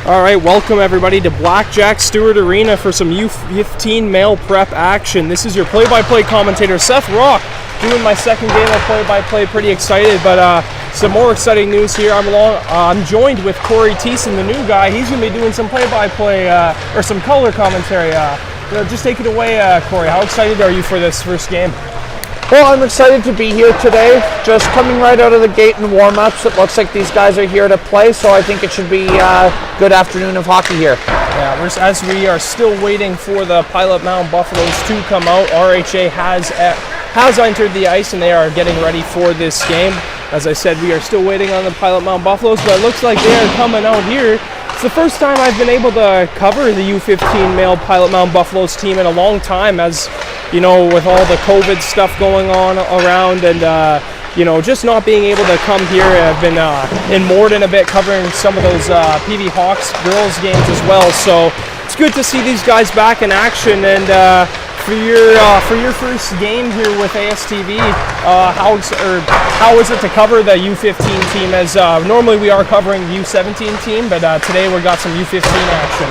All right, welcome everybody to Blackjack Stewart Arena for some U15 male prep action. This is your play-by-play commentator, Seth Rock, doing my second game of play-by-play. Pretty excited, but some more exciting news here. I'm joined with Corey Thiessen, the new guy. He's going to be doing some play-by-play or some color commentary. Just take it away, Corey. How excited are you for this first game? Well, I'm excited to be here today. Just coming right out of the gate in warm-ups. It looks like these guys are here to play, so I think it should be a good afternoon of hockey here. Yeah, as we are still waiting for the Pilot Mound Buffaloes to come out, RHA has entered the ice and they are getting ready for this game. As I said, we are still waiting on the Pilot Mound Buffaloes, but it looks like they are coming out here. It's the first time I've been able to cover the U15 male Pilot Mound Buffaloes team in a long time, as you know, with all the COVID stuff going on around and just not being able to come here. I've been in Morden a bit covering some of those PV Hawks girls games as well, so it's good to see these guys back in action. And for your first game here with ASTV, how is it to cover the U15 team? As normally we are covering the U17 team, but today we got some U15 action.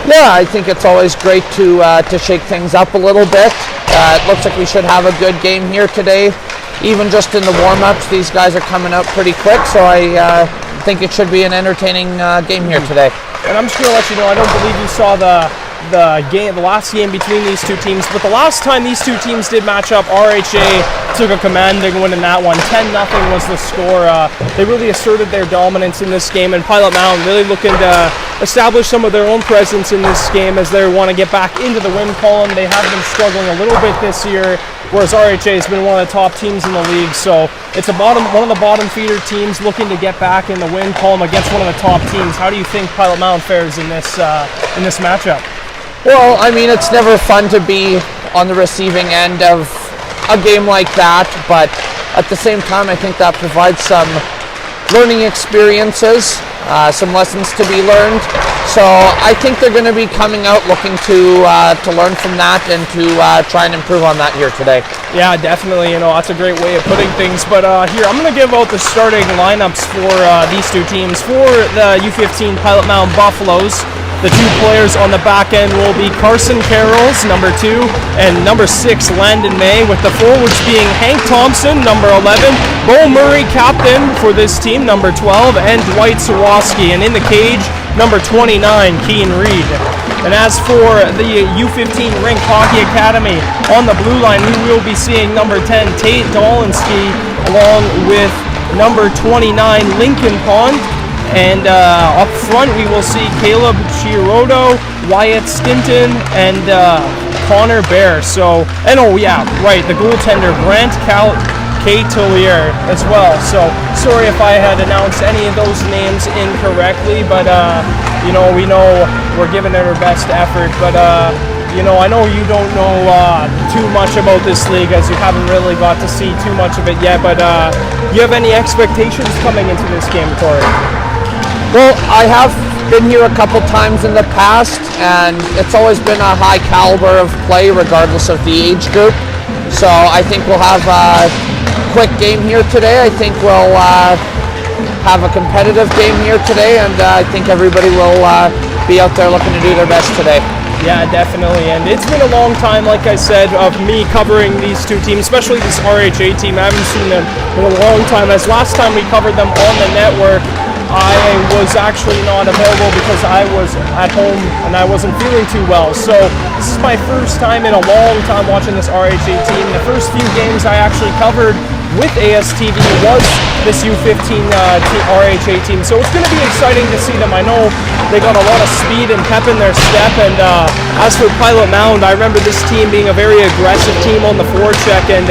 Yeah, I think it's always great to shake things up a little bit. It looks like we should have a good game here today. Even just in the warm-ups, these guys are coming out pretty quick, so I think it should be an entertaining game here today. And I'm just going to let you know, I don't believe you saw the last game between these two teams, but the last time these two teams did match up, RHA took a commanding win in that one. 10-0 was the score. They really asserted their dominance in this game, and Pilot Mound really looking to establish some of their own presence in this game as they want to get back into the win column. They have been struggling a little bit this year, whereas RHA has been one of the top teams in the league. So it's one of the bottom feeder teams looking to get back in the win column against one of the top teams. How do you think Pilot Mound fares in this matchup? Well, I mean, it's never fun to be on the receiving end of a game like that, but at the same time, I think that provides some learning experiences, some lessons to be learned. So I think they're going to be coming out looking to learn from that and to try and improve on that here today. Yeah, definitely. That's a great way of putting things. But here, I'm going to give out the starting lineups for these two teams. For the U15 Pilot Mound Buffaloes, the two players on the back end will be Carson Carrolls, number 2, and number 6, Landon May, with the forwards being Hank Thompson, number 11, Bo Murray, captain for this team, number 12, and Dwight Sawaski, and in the cage, number 29, Keen Reed. And as for the U15 Rink Hockey Academy, on the blue line, we will be seeing number 10, Tate Dolinsky, along with number 29, Lincoln Pond. And up front, we will see Caleb Chirodo, Wyatt Stinton, and Connor Bear. The goaltender, Grant Catelier as well. So sorry if I had announced any of those names incorrectly, but we know we're giving it our best effort. But I know you don't know too much about this league, as you haven't really got to see too much of it yet. But you have any expectations coming into this game, Corey? Well, I have been here a couple times in the past, and it's always been a high caliber of play regardless of the age group. So I think we'll have a quick game here today. I think we'll have a competitive game here today, and I think everybody will be out there looking to do their best today. Yeah, definitely. And it's been a long time, like I said, of me covering these two teams, especially this RHA team. I haven't seen them in a long time, as last time we covered them on the network, I was actually not available because I was at home and I wasn't feeling too well. So this is my first time in a long time watching this RHA team. The first few games I actually covered with ASTV was this U15 RHA team. So it's going to be exciting to see them. I know they got a lot of speed and pep in their step. And as for Pilot Mound, I remember this team being a very aggressive team on the forecheck, and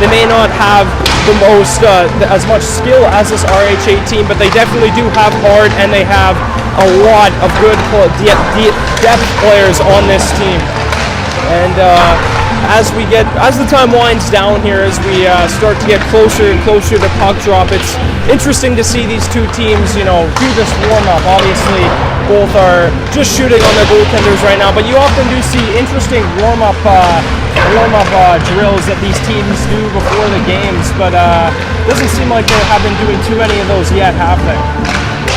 they may not have the most as much skill as this RHA team, but they definitely do have heart, and they have a lot of good depth players on this team. And as the time winds down here, as we start to get closer and closer to puck drop, it's interesting to see these two teams, do this warm up. Obviously, both are just shooting on their goaltenders right now, but you often do see interesting warm up drills that these teams do before the games. But doesn't seem like they have been doing too many of those yet, have they?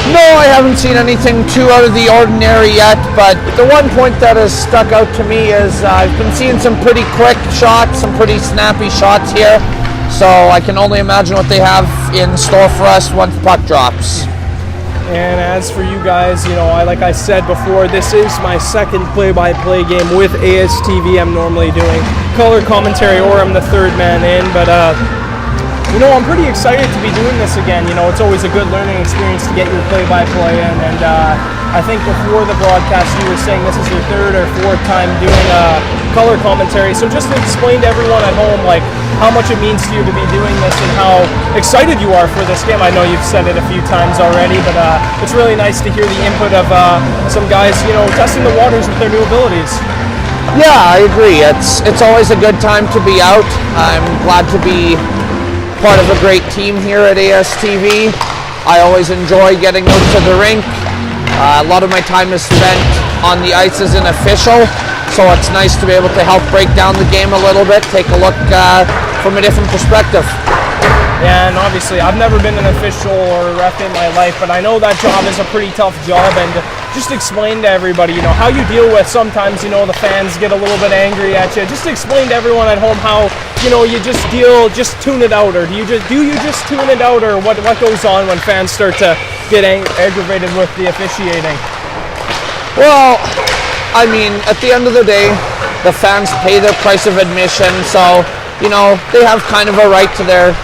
No, I haven't seen anything too out of the ordinary yet, but the one point that has stuck out to me is I've been seeing some pretty quick shots, some pretty snappy shots here, so I can only imagine what they have in store for us once puck drops. And as for you guys, like I said before, this is my second play-by-play game with ASTV. I'm normally doing color commentary or I'm the third man in, but I'm pretty excited to be doing this again. It's always a good learning experience to get your play-by-play in, and I think before the broadcast you were saying this is your third or fourth time doing color commentary, so just to explain to everyone at home how much it means to you to be doing this and how excited you are for this game. I know you've said it a few times already, but it's really nice to hear the input of some guys, testing the waters with their new abilities. Yeah, I agree. It's always a good time to be out. I'm glad to be part of a great team here at ASTV. I always enjoy getting out to the rink. A lot of my time is spent on the ice as an official, so it's nice to be able to help break down the game a little bit, take a look from a different perspective. Yeah, and obviously I've never been an official or a ref in my life, but I know that job is a pretty tough job, and just explain to everybody, how you deal with sometimes, the fans get a little bit angry at you. Just explain to everyone at home how, you just tune it out, or do you just tune it out, or what goes on when fans start to get aggravated with the officiating? Well, I mean, at the end of the day, the fans pay their price of admission, so, they have kind of a right to their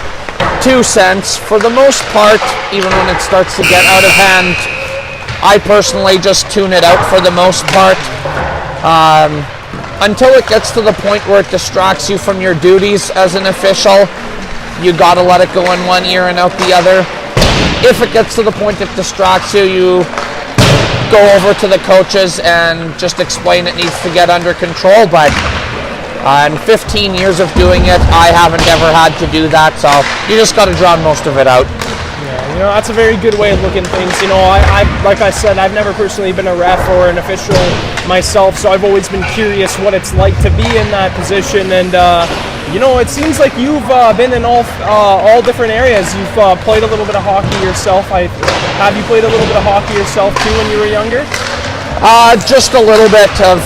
2 cents. For the most part, even when it starts to get out of hand, I personally just tune it out for the most part. Until it gets to the point where it distracts you from your duties as an official, you gotta let it go in one ear and out the other. If it gets to the point it distracts you, you go over to the coaches and just explain it needs to get under control, but in 15 years of doing it, I haven't ever had to do that, so you just got to drown most of it out. Yeah, that's a very good way of looking at things. Like I said, I've never personally been a ref or an official myself, so I've always been curious what it's like to be in that position, and it seems like you've been in all different areas. You've played a little bit of hockey yourself. Have you played a little bit of hockey yourself too when you were younger? Just a little bit of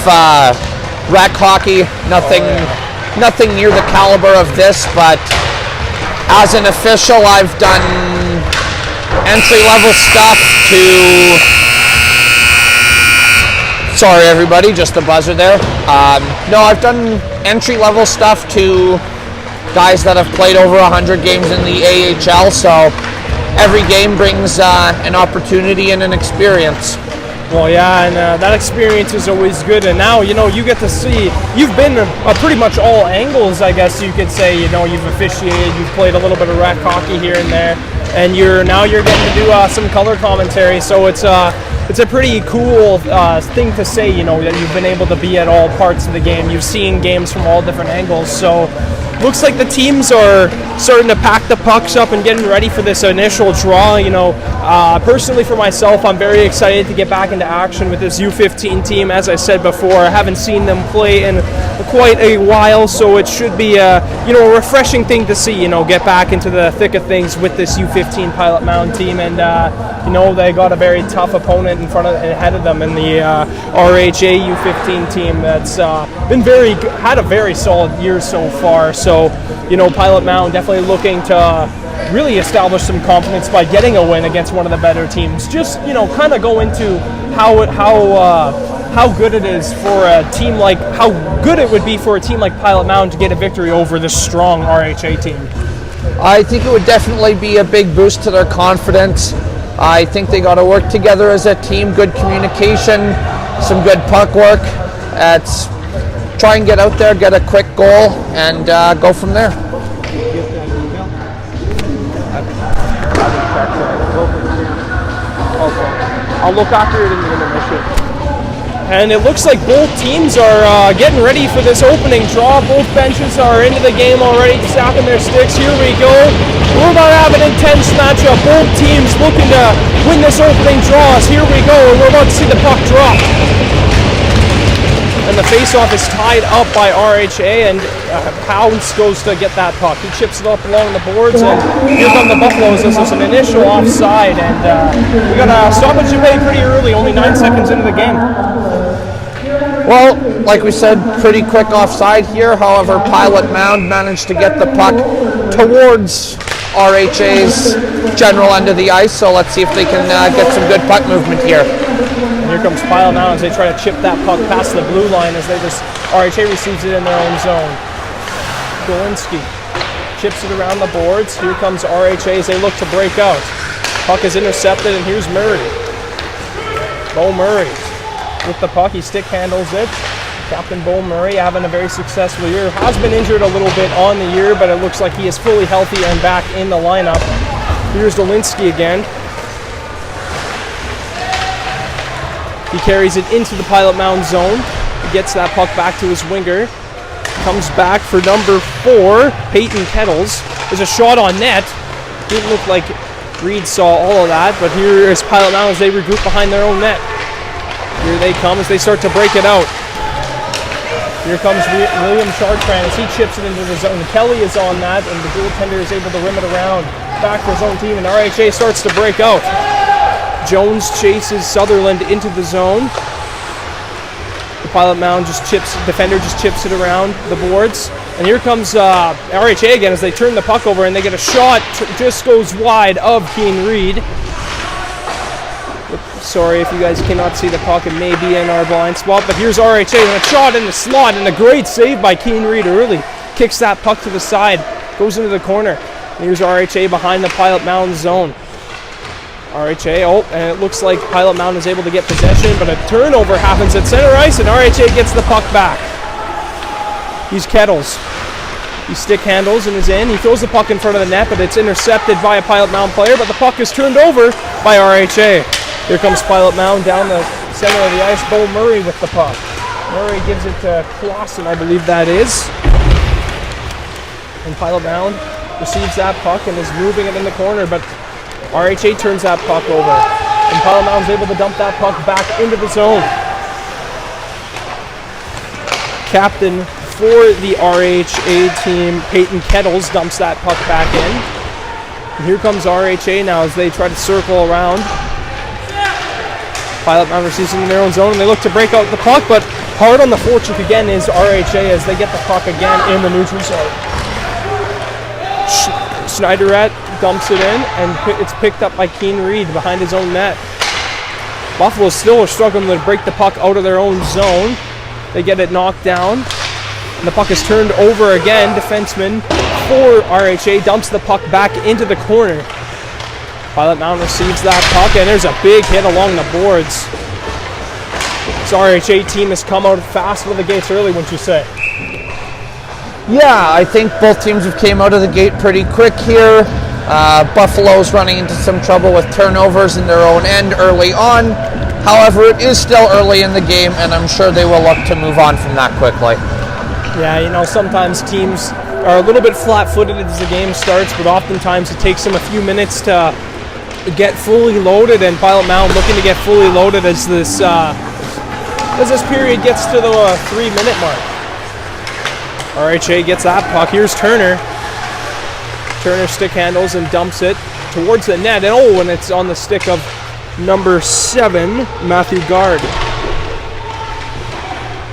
rec hockey, nothing near the caliber of this, but as an official I've done entry-level stuff to, sorry everybody, just a buzzer there. No, I've done entry-level stuff to guys that have played over 100 games in the AHL, so every game brings an opportunity and an experience. Well, yeah, and that experience is always good, and now, you get to see, you've been pretty much all angles, I guess you could say. You've officiated, you've played a little bit of rec hockey here and there, and you're getting to do some color commentary, so it's a pretty cool thing to say, that you've been able to be at all parts of the game. You've seen games from all different angles, so looks like the teams are starting to pack the pucks up and getting ready for this initial draw. Personally for myself, I'm very excited to get back into action with this U15 team. As I said before, I haven't seen them play in quite a while, so it should be a refreshing thing to see, get back into the thick of things with this U15 Pilot Mound team, and they got a very tough opponent ahead of them in the RHA U15 team that's had a very solid year so far. So, Pilot Mound definitely looking to really establish some confidence by getting a win against one of the better teams. Just, kind of go into how good it is for a team how good it would be for a team like Pilot Mound to get a victory over this strong RHA team. I think it would definitely be a big boost to their confidence. I think they got to work together as a team, good communication, some good puck work. Try and get out there, get a quick goal, and go from there. I'll look after it in the intermission. And it looks like both teams are getting ready for this opening draw. Both benches are into the game already, snapping their sticks. Here we go. We're about to have an intense matchup. Both teams looking to win this opening draw. Here we go, and we're about to see the puck drop. And the face-off is tied up by RHA, and Pounds goes to get that puck. He chips it up along the boards, and here come the Buffaloes. This is an initial offside, and we got a stoppage delay pretty early, only 9 seconds into the game. Well, like we said, pretty quick offside here. However, Pilot Mound managed to get the puck towards RHA's general end of the ice, so let's see if they can get some good puck movement here. And here comes Pilot Mound as they try to chip that puck past the blue line as RHA receives it in their own zone. Golinski chips it around the boards. Here comes RHA as they look to break out. Puck is intercepted, and here's Murray. Bo Murray with the puck. He stick handles it. Captain Bo Murray having a very successful year. Has been injured a little bit on the year, but it looks like he is fully healthy and back in the lineup. Here's Dolinski again. He carries it into the Pilot Mound zone. He gets that puck back to his winger. Comes back for number 4, Peyton Kettles. There's a shot on net. Didn't look like Reed saw all of that, but here is Pilot Mound as they regroup behind their own net. Here they come as they start to break it out. Here comes William Chartrand as he chips it into the zone. Kelly is on that, and the goaltender is able to rim it around back for his own team, and RHA starts to break out. Jones chases Sutherland into the zone. The Pilot Mound defender just chips it around the boards. And here comes RHA again as they turn the puck over, and they get a shot, just goes wide of Keane Reed. Sorry if you guys cannot see the puck, it may be in our blind spot, but here's RHA and a shot in the slot, and a great save by Keane Reed early. Kicks that puck to the side, goes into the corner. And here's RHA behind the Pilot Mound zone. RHA, and it looks like Pilot Mound is able to get possession, but a turnover happens at center ice, and RHA gets the puck back. He's Kettles. He stick handles and is in. He throws the puck in front of the net, but it's intercepted by a Pilot Mound player, but the puck is turned over by RHA. Here comes Pilot Mound down the center of the ice. Bo Murray with the puck. Murray gives it to Clausen, I believe that is. And Pilot Mound receives that puck and is moving it in the corner, but RHA turns that puck over. And Pilot Mound's able to dump that puck back into the zone. Captain for the RHA team, Peyton Kettles, dumps that puck back in. And here comes RHA now as they try to circle around. Pilot Mound receives it in their own zone, and they look to break out the puck, but hard on the forecheck again is RHA as they get the puck again in the neutral zone. Schneiderette dumps it in, and it's picked up by Keane Reed behind his own net. Buffalo still are struggling to break the puck out of their own zone. They get it knocked down, and the puck is turned over again. Defenseman for RHA dumps the puck back into the corner. Pilot Mound receives that puck, and there's a big hit along the boards. This RHA team has come out fast out of the gates early, wouldn't you say? Yeah, I think both teams have came out of the gate pretty quick here. Buffalo's running into some trouble with turnovers in their own end early on. However, it is still early in the game, and I'm sure they will look to move on from that quickly. Yeah, sometimes teams are a little bit flat-footed as the game starts, but oftentimes it takes them a few minutes to get fully loaded, and Pilot Mound looking to get fully loaded as this period gets to the 3-minute mark. RHA gets that puck. Here's Turner. Turner stick handles and dumps it towards the net, and it's on the stick of number 7, Matthew Gard.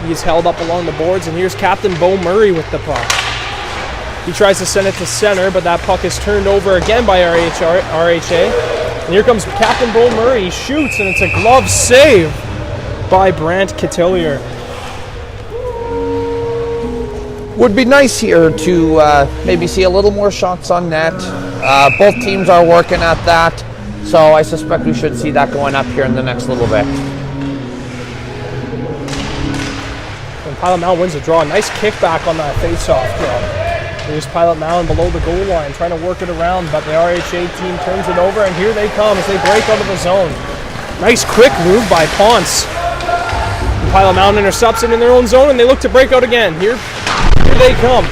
He's held up along the boards, and here's Captain Bo Murray with the puck. He tries to send it to center, but that puck is turned over again by RHA. And here comes Captain Bo Murray. He shoots, and it's a glove save by Brant Cotillier. Would be nice here to maybe see a little more shots on net. Both teams are working at that, so I suspect we should see that going up here in the next little bit. And Pilot Mound wins the draw. Nice kickback on that face-off draw. There's Pilot Mound below the goal line trying to work it around, but the RHA team turns it over, and here they come as they break out of the zone. Nice quick move by Ponce. And Pilot Mound intercepts it in their own zone, and they look to break out again. Here they come.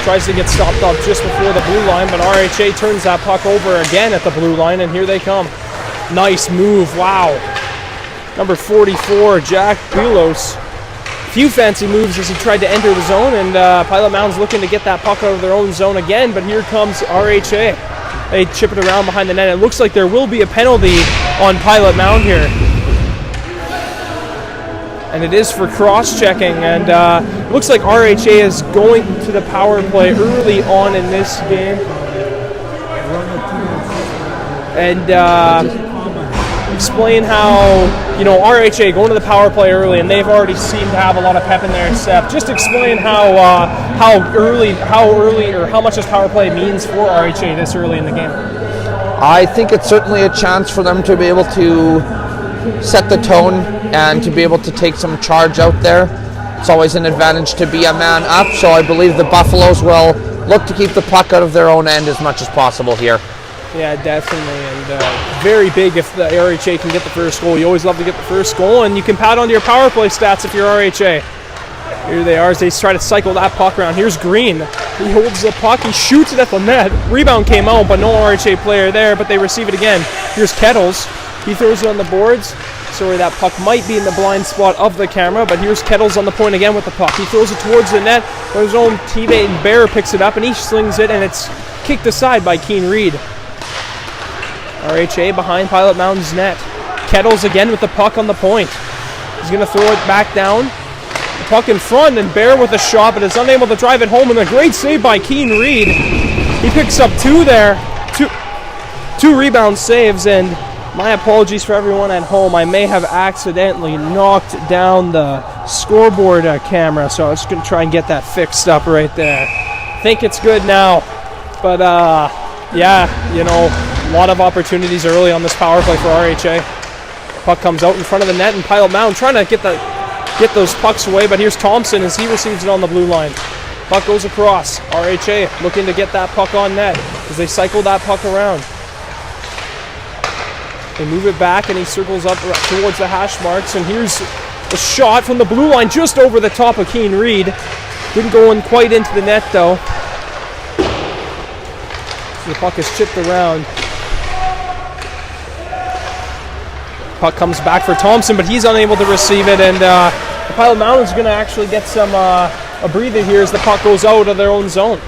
Tries to get stopped up just before the blue line, but RHA turns that puck over again at the blue line, and here they come. Nice move, wow. Number 44, Jack Pilos, few fancy moves as he tried to enter the zone, and Pilot Mound's looking to get that puck out of their own zone again, but here comes RHA. They chip it around behind the net. It looks like there will be a penalty on Pilot Mound here. And it is for cross-checking, and it looks like RHA is going to the power play early on in this game. And explain how, RHA going to the power play early, and they've already seemed to have a lot of pep in their step. Just explain how early, or how much this power play means for RHA this early in the game. I think it's certainly a chance for them to be able to set the tone and to be able to take some charge out there. It's always an advantage to be a man up, so I believe the Buffaloes will look to keep the puck out of their own end as much as possible here. Yeah, definitely, and very big if the RHA can get the first goal. You always love to get the first goal, and you can pad onto your power play stats if you're RHA. Here they are as they try to cycle that puck around. Here's Green. He holds the puck. He shoots it at the net. Rebound came out, but no RHA player there, but they receive it again. Here's Kettles. He throws it on the boards. Sorry, that puck might be in the blind spot of the camera, but here's Kettles on the point again with the puck. He throws it towards the net, but his own teammate Bear picks it up, and he slings it, and it's kicked aside by Keane Reed. RHA behind Pilot Mound's net. Kettles again with the puck on the point. He's going to throw it back down. The puck in front, and Bear with a shot, but is unable to drive it home, and a great save by Keane Reed. He picks up two there. Two rebound saves, and my apologies for everyone at home. I may have accidentally knocked down the scoreboard camera, so I was just going to try and get that fixed up right there. I think it's good now, but yeah, a lot of opportunities early on this power play for RHA. Puck comes out in front of the net, and Pilot Mound trying to get those pucks away, but here's Thompson as he receives it on the blue line. Puck goes across. RHA looking to get that puck on net as they cycle that puck around. They move it back, and he circles up towards the hash marks, and here's a shot from the blue line just over the top of Keane Reed. Didn't go in quite into the net, though. So the puck is chipped around. Puck comes back for Thompson, but he's unable to receive it, and the Pilot Mound is going to actually get some a breather here as the puck goes out of their own zone.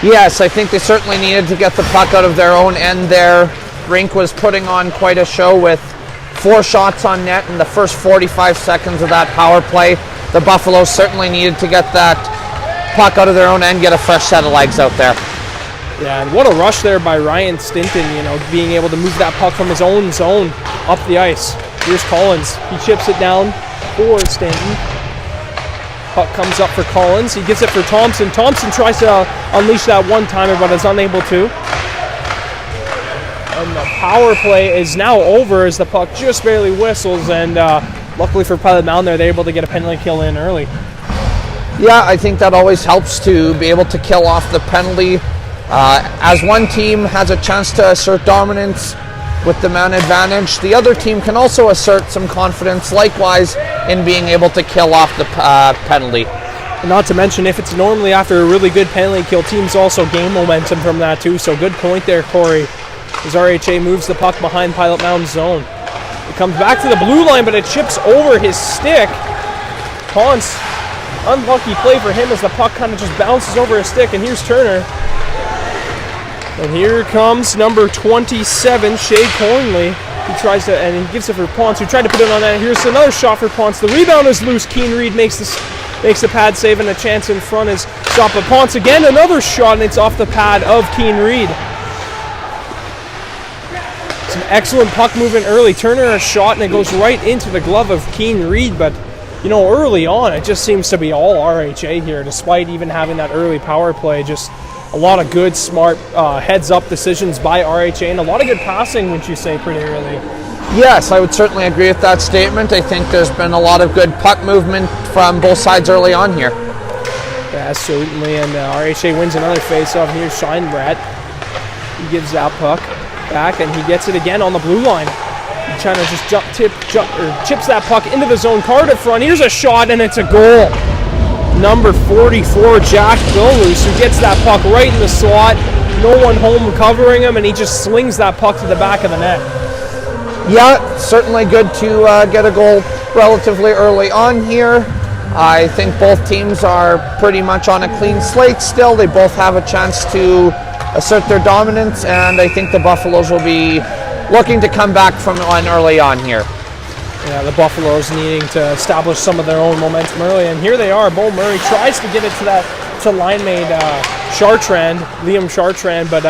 Yes, I think they certainly needed to get the puck out of their own end there. Rink was putting on quite a show with 4 shots on net in the first 45 seconds of that power play. The Buffaloes certainly needed to get that puck out of their own end, get a fresh set of legs out there. Yeah, and what a rush there by Ryan Stinton, being able to move that puck from his own zone up the ice. Here's Collins. He chips it down for Stanton. Puck comes up for Collins. He gets it for Thompson. Thompson tries to unleash that one-timer, but is unable to. And the power play is now over as the puck just barely whistles, and luckily for Pilot Mound there, they're able to get a penalty kill in early. Yeah, I think that always helps to be able to kill off the penalty. As one team has a chance to assert dominance with the man advantage, the other team can also assert some confidence likewise in being able to kill off the penalty. Not to mention, if it's normally after a really good penalty kill, teams also gain momentum from that too, so good point there, Corey. As RHA moves the puck behind Pilot Mound's zone. It comes back to the blue line, but it chips over his stick. Ponce, unlucky play for him as the puck kind of just bounces over his stick, and here's Turner. And here comes number 27, Shea Cornley. He tries to, and he gives it for Ponce, who tried to put it on that. Here's another shot for Ponce. The rebound is loose. Keane Reed makes the pad save, and a chance in front is shot by Ponce again. Another shot, and it's off the pad of Keane Reed. Some excellent puck movement early. Turner a shot, and it goes right into the glove of Keane Reed, but early on, it just seems to be all RHA here, despite even having that early power play. Just a lot of good, smart heads-up decisions by RHA, and a lot of good passing, wouldn't you say, pretty early? Yes, I would certainly agree with that statement. I think there's been a lot of good puck movement from both sides early on here. Yeah, certainly, and RHA wins another face-off. Here's Scheinbrat. He gives that puck back, and he gets it again on the blue line. He's trying to just chips that puck into the zone. Carter front. Here's a shot, and it's a goal. Number 44, Jack Billroos, who gets that puck right in the slot. No one home covering him, and he just slings that puck to the back of the net. Yeah, certainly good to get a goal relatively early on here. I think both teams are pretty much on a clean slate still. They both have a chance to assert their dominance, and I think the Buffaloes will be looking to come back from one early on here. Yeah, the Buffaloes needing to establish some of their own momentum early, and here they are. Bo Murray tries to get it to line mate Liam Chartrand, but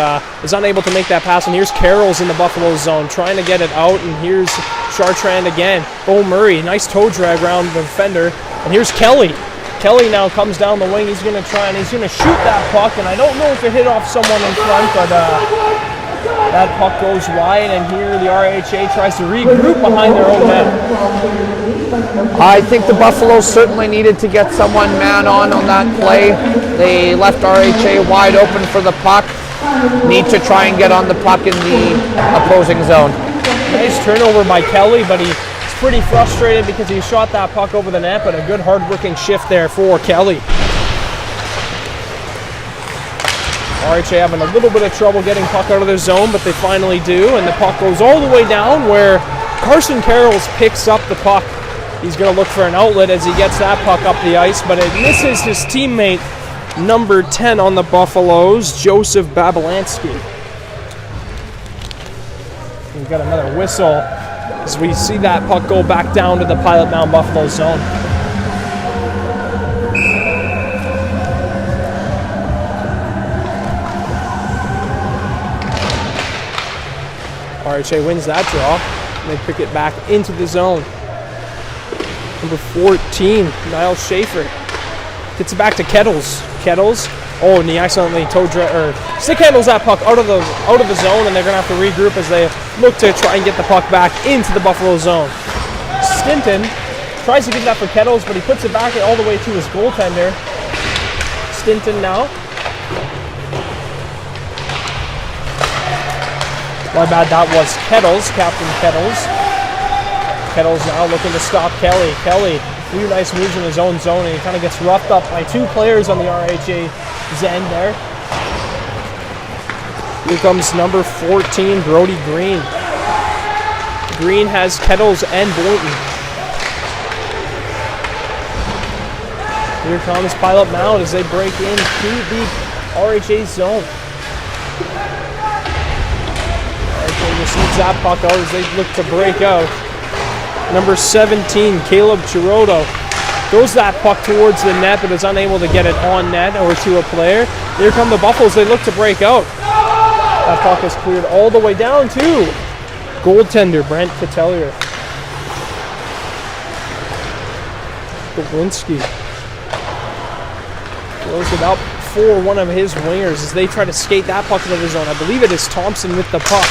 is unable to make that pass. And here's Carroll's in the Buffalo zone, trying to get it out, and here's Chartrand again. Bo Murray, nice toe drag around the defender, and here's Kelly. Kelly now comes down the wing. He's going to try and he's going to shoot that puck, and I don't know if it hit off someone in front, but that puck goes wide, and here the RHA tries to regroup behind their own net. I think the Buffaloes certainly needed to get someone man on that play. They left RHA wide open for the puck. Need to try and get on the puck in the opposing zone. Nice turnover by Kelly, but he's pretty frustrated because he shot that puck over the net, but a good hard-working shift there for Kelly. RHA having a little bit of trouble getting puck out of their zone, but they finally do, and the puck goes all the way down where Carson Carrolls picks up the puck. He's going to look for an outlet as he gets that puck up the ice, but it misses his teammate, number 10 on the Buffaloes, Joseph Babalansky. We've got another whistle as we see that puck go back down to the Pilot Mound Buffalo zone. RHA wins that draw, and they pick it back into the zone. Number 14, Niles Schaefer, gets it back to Kettles. Kettles, oh, and he accidentally stick handles that puck out of the zone, and they're going to have to regroup as they look to try and get the puck back into the Buffalo zone. Stinton tries to get that for Kettles, but he puts it back all the way to his goaltender. Stinton now. My bad, that was Kettles, Captain Kettles. Kettles now looking to stop Kelly. Kelly, a few nice moves in his own zone, and he kind of gets roughed up by two players on the RHA's end there. Here comes number 14, Brody Green. Green has Kettles and Boynton. Here comes Pilot Mound as they break into the RHA zone. Receives that puck out as they look to break out. Number 17, Caleb Chiroto, throws that puck towards the net, but is unable to get it on net or to a player. Here come the Buffaloes. They look to break out. That puck is cleared all the way down to goaltender Brent Catelier. Gawinski throws it up for one of his wingers as they try to skate that puck into the zone. I believe it is Thompson with the puck.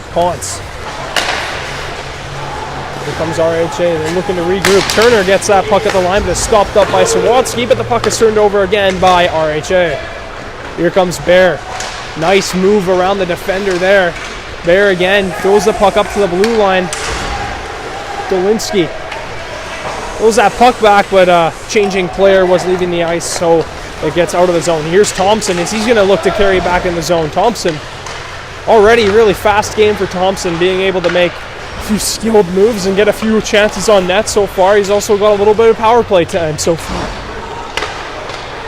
Ponce. Here comes RHA. They're looking to regroup. Turner gets that puck at the line, but is stopped up by Sawatsky, but the puck is turned over again by RHA. Here comes Bear. Nice move around the defender there. Bear again throws the puck up to the blue line. Dolinski throws that puck back, but changing player was leaving the ice, so it gets out of the zone. Here's Thompson as he's going to look to carry back in the zone. Thompson, already really fast game for Thompson, being able to make a few skilled moves and get a few chances on net so far. He's also got a little bit of power play time so far.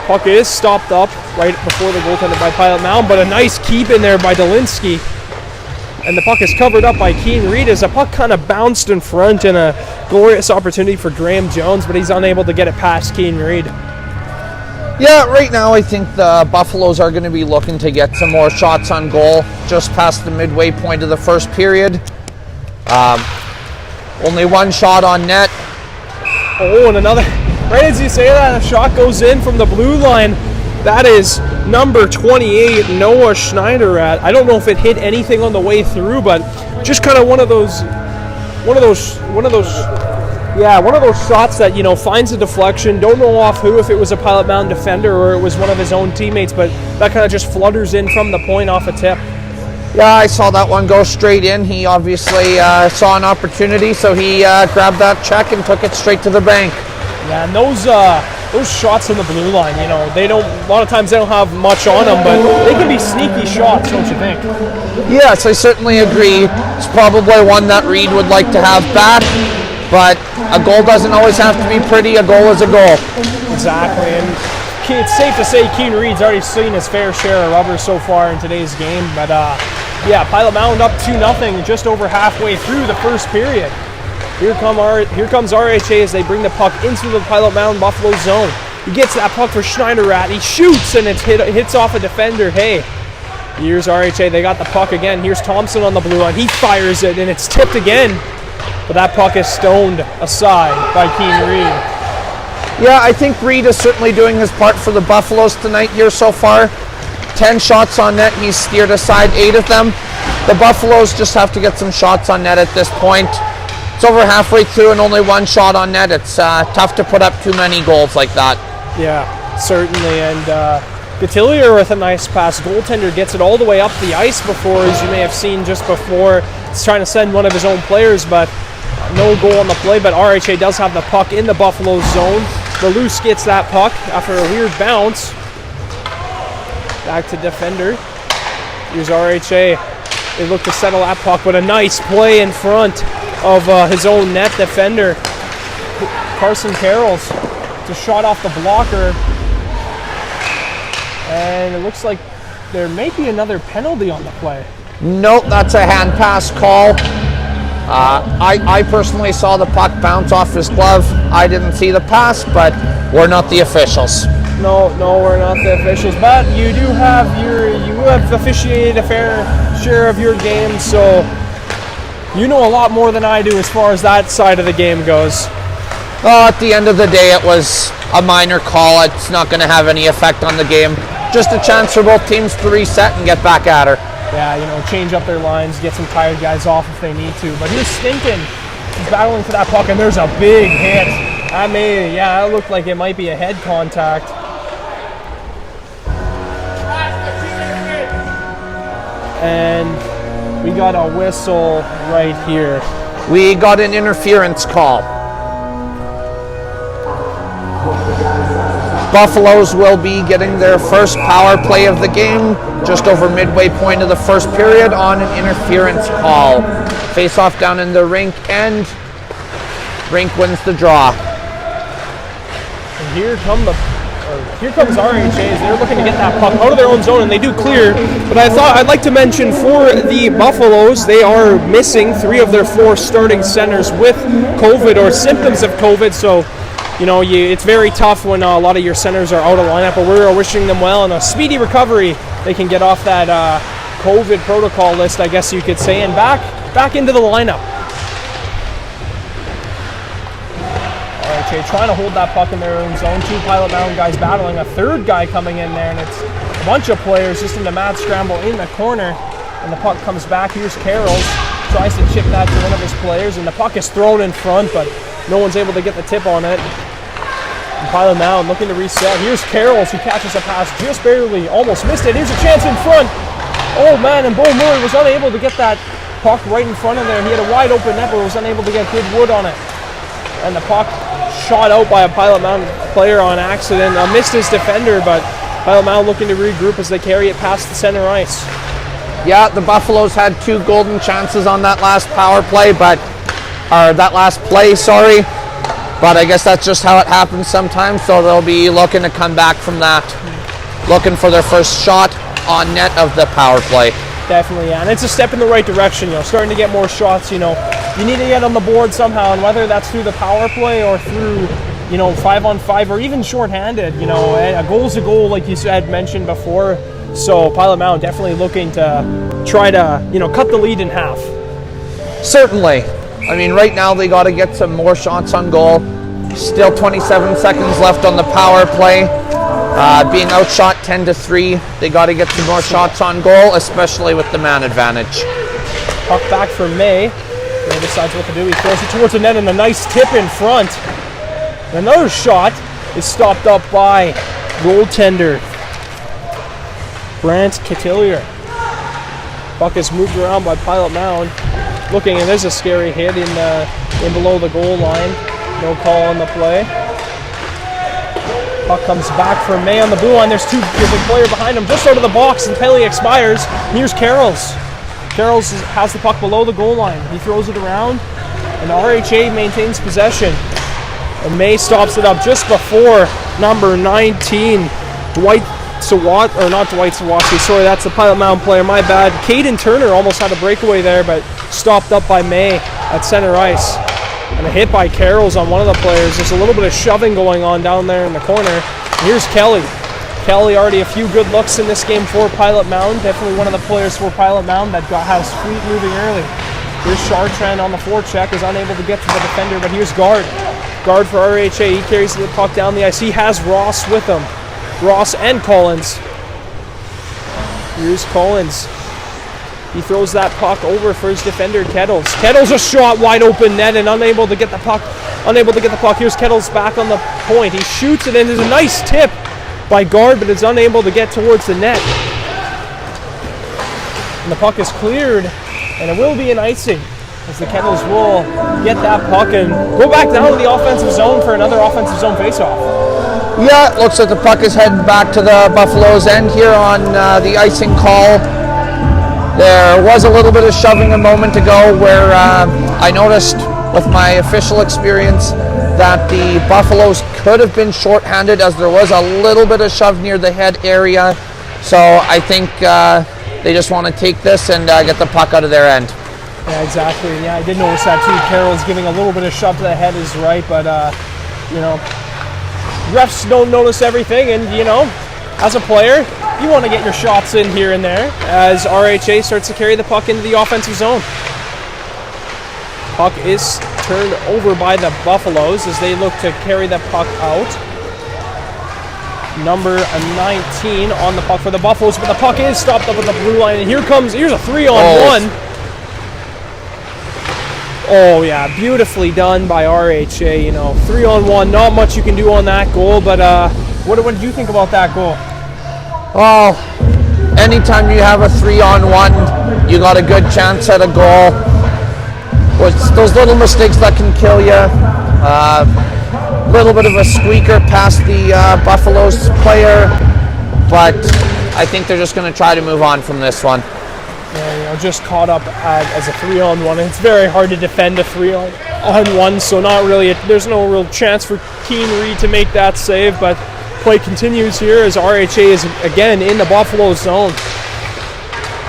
Puck is stopped up right before the goaltender by Pilot Mound, but a nice keep in there by Dolinski. And the puck is covered up by Keane Reed as the puck kind of bounced in front, and a glorious opportunity for Graham Jones, but he's unable to get it past Keane Reed. Yeah, right now I think the Buffaloes are going to be looking to get some more shots on goal just past the midway point of the first period. Only one shot on net. Oh, and another, right as you say that, a shot goes in from the blue line. That is number 28, Noah Schneider. I don't know if it hit anything on the way through, but just kind of one of those shots that, you know, finds a deflection. Don't know off who, if it was a Pilot Mound defender or it was one of his own teammates, but that kind of just flutters in from the point off a tip. Yeah, I saw that one go straight in. He obviously saw an opportunity, so he grabbed that check and took it straight to the bank. Yeah, and those shots in the blue line, you know, they don't, a lot of times they don't have much on them, but they can be sneaky shots, don't you think? Yes, I certainly agree. It's probably one that Reed would like to have back, but a goal doesn't always have to be pretty. A goal is a goal. Exactly, and it's safe to say Keane Reed's already seen his fair share of rubbers so far in today's game, but yeah, Pilot Mound up 2-0, just over halfway through the first period. Here comes RHA as they bring the puck into the Pilot Mound Buffalo zone. He gets that puck for Schneiderrat. He shoots and it hits off a defender. Hey, here's RHA. They got the puck again. Here's Thompson on the blue line. He fires it and it's tipped again. But that puck is stoned aside by Keane Reed. Yeah, I think Reed is certainly doing his part for the Buffaloes tonight here so far. 10 shots on net. He's steered aside 8 of them. The Buffaloes just have to get some shots on net at this point. It's over halfway through and only 1 shot on net. It's tough to put up too many goals like that. Yeah, certainly. And Cotillier with a nice pass. Goaltender gets it all the way up the ice before, as you may have seen just before. He's trying to send one of his own players, but no goal on the play. But RHA does have the puck in the Buffalo zone. Loose gets that puck after a weird bounce. Back to defender. Here's RHA. They look to settle that puck, but a nice play in front of his own net defender. Carson Carroll's to shot off the blocker. And it looks like there may be another penalty on the play. Nope, that's a hand pass call. I personally saw the puck bounce off his glove. I didn't see the pass, but we're not the officials. No, we're not the officials, but you have officiated a fair share of your game, so you know a lot more than I do as far as that side of the game goes. At the end of the day, it was a minor call. It's not going to have any effect on the game. Just a chance for both teams to reset and get back at her. Yeah, you know, change up their lines, get some tired guys off if they need to. But here's Stinkin. He's battling for that puck, and there's a big hit. That looked like it might be a head contact. And we got a whistle right here. We got an interference call. Buffaloes will be getting their first power play of the game, just over midway point of the first period on an interference call. Face off down in the rink, and rink wins the draw. And here comes RHA as they're looking to get that puck out of their own zone, and they do clear. But I thought I'd like to mention for the Buffaloes, they are missing 3 of their 4 starting centers with COVID or symptoms of COVID. So, you know, it's very tough when a lot of your centers are out of lineup, but we're wishing them well and a speedy recovery. They can get off that COVID protocol list, I guess you could say, and back into the lineup. RHA trying to hold that puck in their own zone. 2 Pilot Mound guys battling, a 3rd guy coming in there, and it's a bunch of players just in the mad scramble in the corner, and the puck comes back. Here's Carrolls, tries to chip that to one of his players, and the puck is thrown in front, but no one's able to get the tip on it. And Pilot Mound looking to reset. Here's Carrolls, who catches a pass just barely, almost missed it. Here's a chance in front. Oh man, and Bo Murray was unable to get that puck right in front of there. He had a wide open net, but was unable to get good wood on it. And the puck shot out by a Pilot Mound player on accident. Missed his defender, but Pilot Mound looking to regroup as they carry it past the center ice. Yeah, the Buffaloes had 2 golden chances on that last power play, but But I guess that's just how it happens sometimes, so they'll be looking to come back from that, looking for their first shot on net of the power play. Definitely, yeah, and it's a step in the right direction, you know, starting to get more shots, you know. You need to get on the board somehow, and whether that's through the power play or through, you know, 5-on-5 or even shorthanded, you know, a goal's a goal, like you had mentioned before. So Pilot Mound definitely looking to try to, you know, cut the lead in half. Certainly. I mean, right now they got to get some more shots on goal. Still 27 seconds left on the power play. Being outshot 10-3, they got to get some more shots on goal, especially with the man advantage. Puck back for May. May decides what to do. He throws it towards the net, and a nice tip in front. And another shot is stopped up by goaltender Brant Cotillier. Puck is moved around by Pilot Mound. Looking, and there's a scary hit in below the goal line. No call on the play. Puck comes back for May on the blue line. There's a player behind him just out of the box, and the penalty expires. Here's Carrolls. Carrolls has the puck below the goal line. He throws it around, and RHA maintains possession. And May stops it up just before number 19, Dwight Sawat, or not Dwight Sawatsky, sorry, that's the Pilot Mound player, my bad. Caden Turner almost had a breakaway there, but stopped up by May at center ice. And a hit by Carrolls on one of the players. There's a little bit of shoving going on down there in the corner. Here's Kelly. Kelly already a few good looks in this game for Pilot Mound. Definitely one of the players for Pilot Mound that has feet moving early. Here's Chartrand on the forecheck, is unable to get to the defender, but here's Guard. Guard for RHA, he carries the puck down the ice. He has Ross with him. Ross and Collins. Here's Collins. He throws that puck over for his defender, Kettles. Kettles a shot wide open net and unable to get the puck. Here's Kettles back on the point. He shoots it in. There's a nice tip by Guard, but is unable to get towards the net. And the puck is cleared, and it will be an icing as the Kettles will get that puck and go back down to the offensive zone for another offensive zone faceoff. Yeah, it looks like the puck is heading back to the Buffaloes' end here on the icing call. There was a little bit of shoving a moment ago where I noticed with my official experience that the Buffaloes could have been shorthanded as there was a little bit of shove near the head area. So I think they just want to take this and get the puck out of their end. Yeah, exactly. Yeah, I did notice that too. Carroll's giving a little bit of shove to the head is right, but refs don't notice everything, and as a player, you want to get your shots in here and there as RHA starts to carry the puck into the offensive zone. Puck is turned over by the Buffaloes as they look to carry the puck out. Number 19 on the puck for the Buffaloes, but the puck is stopped up at the blue line, and here's a 3-on-1. Oh yeah, beautifully done by RHA. 3-on-1, not much you can do on that goal, but what did you think about that goal? Well, anytime you have a 3-on-1, you got a good chance at a goal. It's those little mistakes that can kill you. Little bit of a squeaker past the Buffaloes player, but I think they're just going to try to move on from this one. Yeah, just caught up as a 3-on-1. It's very hard to defend a 3-on-1, so not really. There's no real chance for Keane Reed to make that save, but play continues here as RHA is again in the Buffalo zone,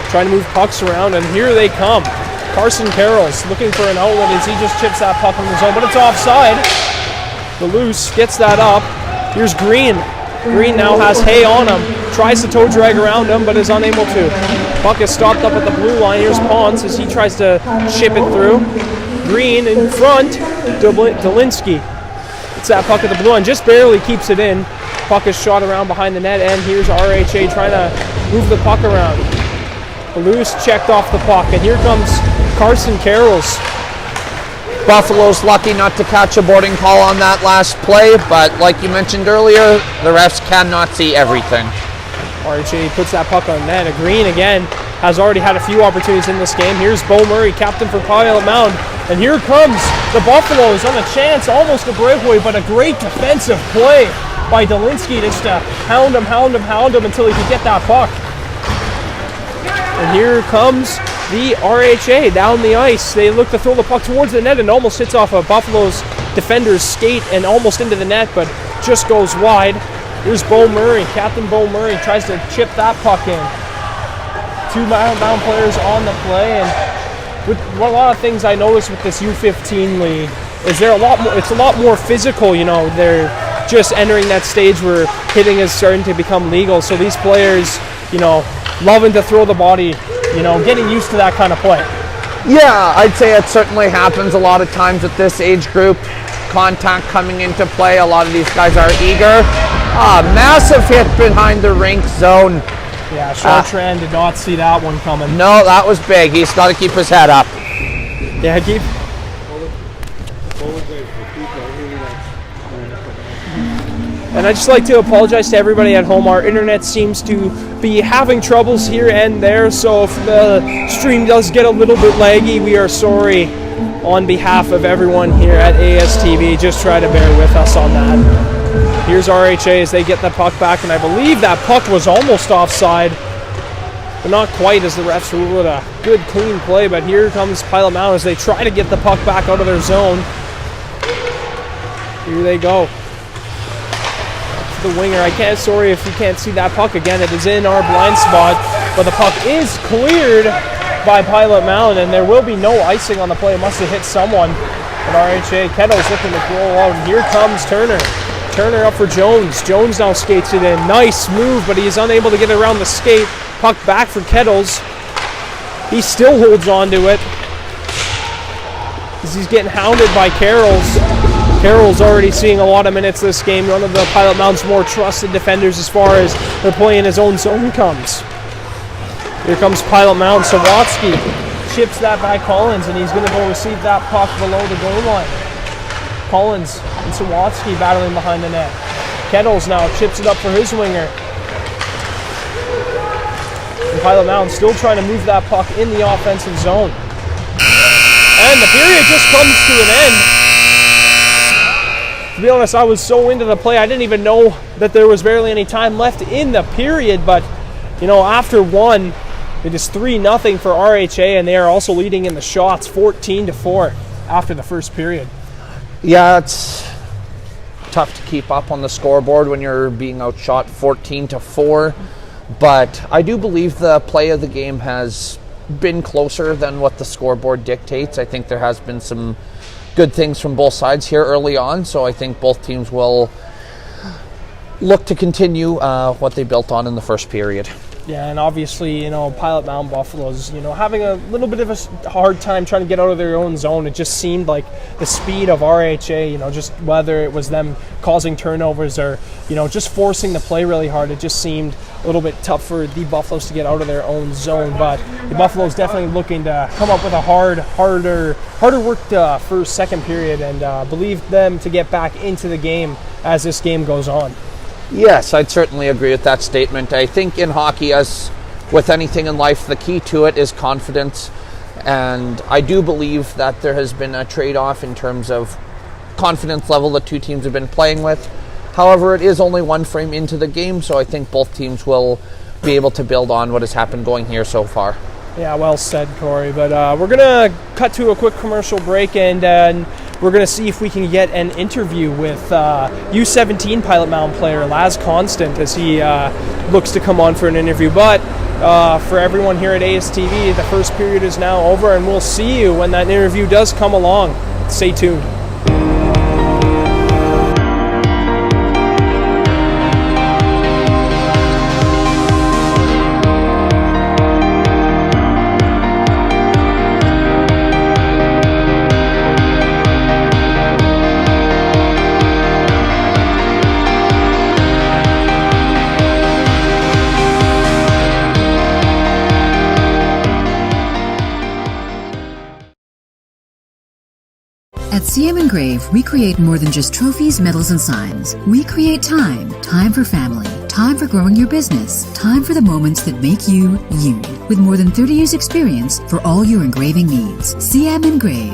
trying to move pucks around, and here they come. Carson Carrolls looking for an outlet as he just chips that puck in the zone, but it's offside. The loose gets that up. Here's Green. Green now has Hay on him. Tries to toe drag around him, but is unable to. Puck is stopped up at the blue line. Here's Pons as he tries to chip it through. Green in front. Dolinsky. It's that puck at the blue line. Just barely keeps it in. Puck is shot around behind the net, and here's RHA trying to move the puck around. Loose checked off the puck, and here comes Carson Carrolls. Buffalo's lucky not to catch a boarding call on that last play, but like you mentioned earlier, the refs cannot see everything. RHA puts that puck on net. Green again has already had a few opportunities in this game. Here's Bo Murray, captain for Pilot Mound, and here comes the Buffaloes on a chance, almost a breakaway, but a great defensive play by Dolinsky just to hound him until he could get that puck. And here comes the RHA down the ice. They look to throw the puck towards the net and almost hits off a Buffalo's defender's skate and almost into the net, but just goes wide. Here's Bo Murray. Captain Bo Murray tries to chip that puck in. Two Mound players on the play, and with a lot of things I noticed with this U15 league is it's a lot more physical. They're just entering that stage where hitting is starting to become legal. So these players, loving to throw the body, getting used to that kind of play. Yeah, I'd say it certainly happens a lot of times at this age group. Contact coming into play. A lot of these guys are eager. Massive hit behind the rink zone. Yeah, Chartrand did not see that one coming. No, that was big. He's got to keep his head up. Yeah, keep. And I'd just like to apologize to everybody at home. Our internet seems to be having troubles here and there, so if the stream does get a little bit laggy, we are sorry on behalf of everyone here at ASTV. Just try to bear with us on that. Here's RHA as they get the puck back, and I believe that puck was almost offside, but not quite, as the refs ruled it a good, clean play. But here comes Pilot Mound as they try to get the puck back out of their zone. Here they go. The winger. Sorry if you can't see that puck again. It is in our blind spot, but the puck is cleared by Pilot Mound, and there will be no icing on the play. It must have hit someone. But RHA Kettle's looking to goal out, and here comes Turner. Turner up for Jones. Jones now skates it in. Nice move, but he is unable to get around the skate. Puck back for Kettles. He still holds on to it as he's getting hounded by Carrolls. Carroll's already seeing a lot of minutes this game. One of the Pilot Mound's more trusted defenders as far as they're playing his own zone comes. Here comes Pilot Mound. Sawatsky chips that by Collins, and he's going to go receive that puck below the goal line. Collins and Sawatsky battling behind the net. Kettles now chips it up for his winger. And Pilot Mound still trying to move that puck in the offensive zone. And the period just comes to an end. To be honest, I was so into the play, I didn't even know that there was barely any time left in the period. But, you know, after one, it is 3-0 for RHA, and they are also leading in the shots, 14-4 after the first period. Yeah, it's tough to keep up on the scoreboard when you're being outshot 14-4. But I do believe the play of the game has been closer than what the scoreboard dictates. I think there has been some good things from both sides here early on, so I think both teams will look to continue what they built on in the first period. Yeah, and obviously, you know, Pilot Mound Buffaloes, you know, having a little bit of a hard time trying to get out of their own zone. It just seemed like the speed of RHA, you know, just whether it was them causing turnovers or, you know, just forcing the play really hard, it just seemed a little bit tough for the Buffaloes to get out of their own zone. But the Buffaloes definitely looking to come up with a harder worked first, second period, and believe them to get back into the game as this game goes on. Yes, I'd certainly agree with that statement. I think in hockey, as with anything in life, the key to it is confidence. And I do believe that there has been a trade-off in terms of confidence level the two teams have been playing with. However, it is only one frame into the game, so I think both teams will be able to build on what has happened going here so far. Yeah, well said, Corey. But we're going to cut to a quick commercial break, and we're going to see if we can get an interview with U17 Pilot Mound player Laz Constant as he looks to come on for an interview. But for everyone here at ASTV, the first period is now over, and we'll see you when that interview does come along. Stay tuned. At CM Engrave, we create more than just trophies, medals, and signs. We create time. Time for family. Time for growing your business. Time for the moments that make you, you. With more than 30 years experience for all your engraving needs. CM Engrave.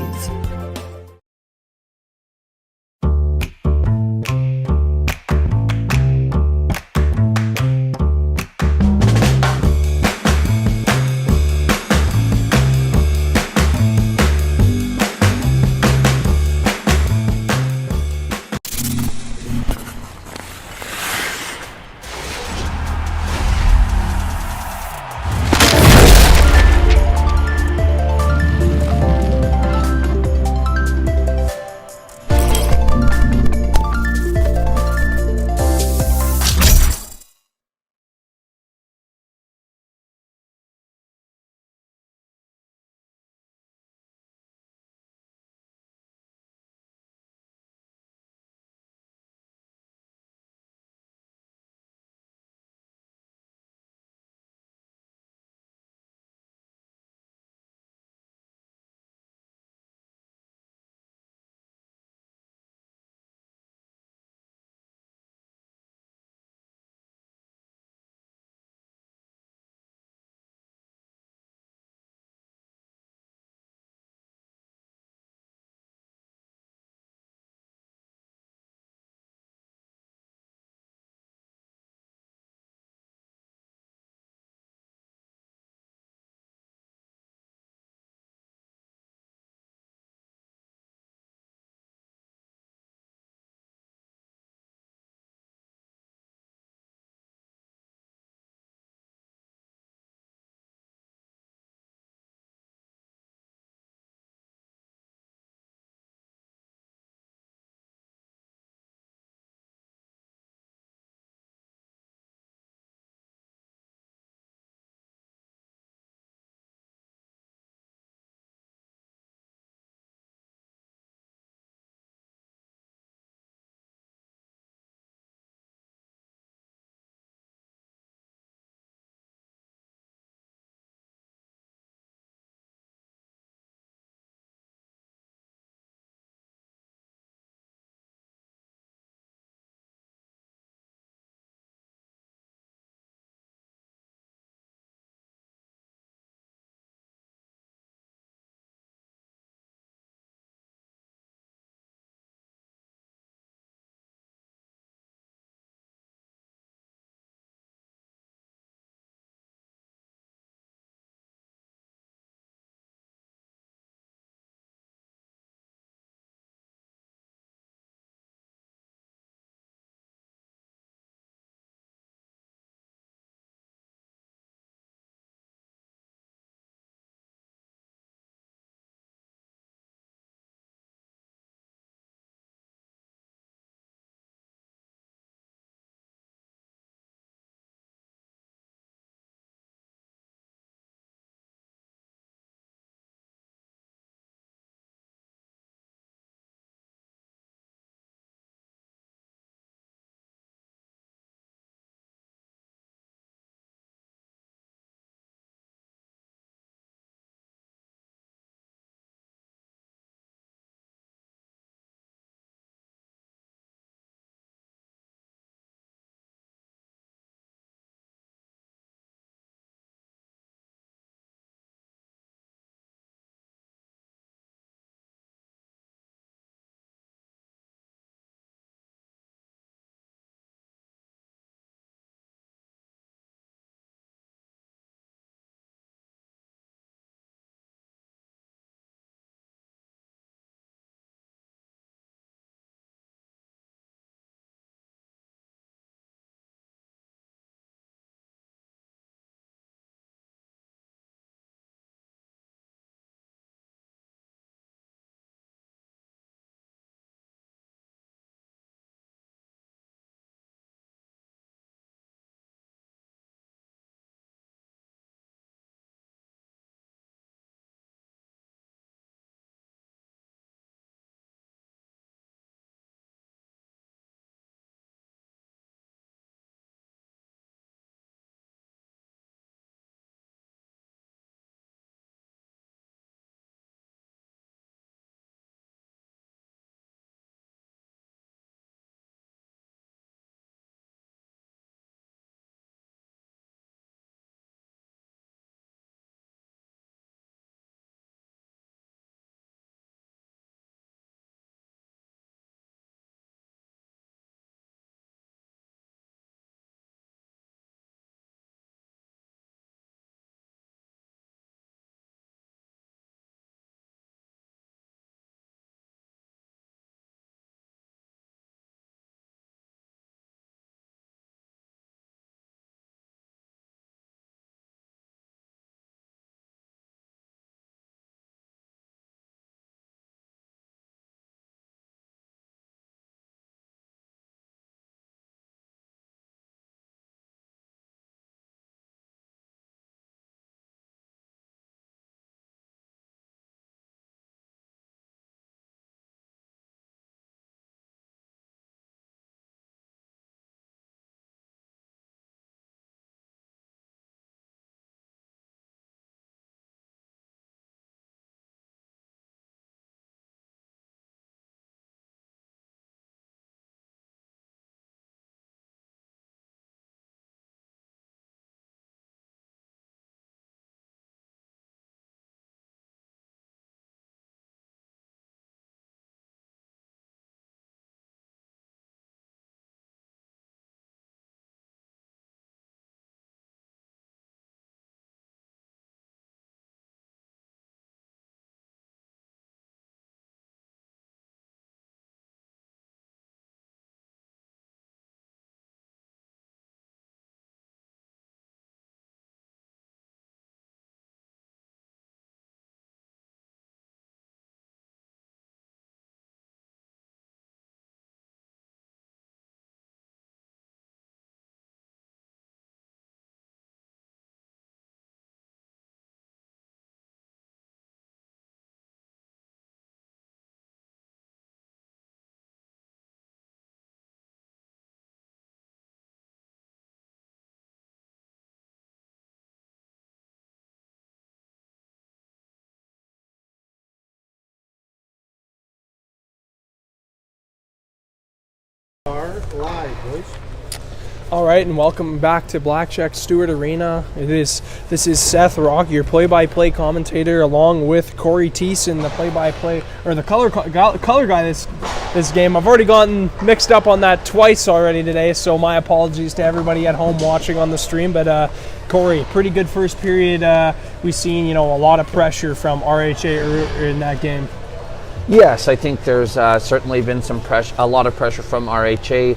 Are live, boys. All right, and welcome back to Blackjack Stewart Arena. This is Seth Rock, your play-by-play commentator, along with Corey Thiessen, the play-by-play or the color guy this game. I've already gotten mixed up on that twice already today, so my apologies to everybody at home watching on the stream. But Corey, pretty good first period. We've seen a lot of pressure from RHA in that game. Yes, I think there's certainly been a lot of pressure from RHA.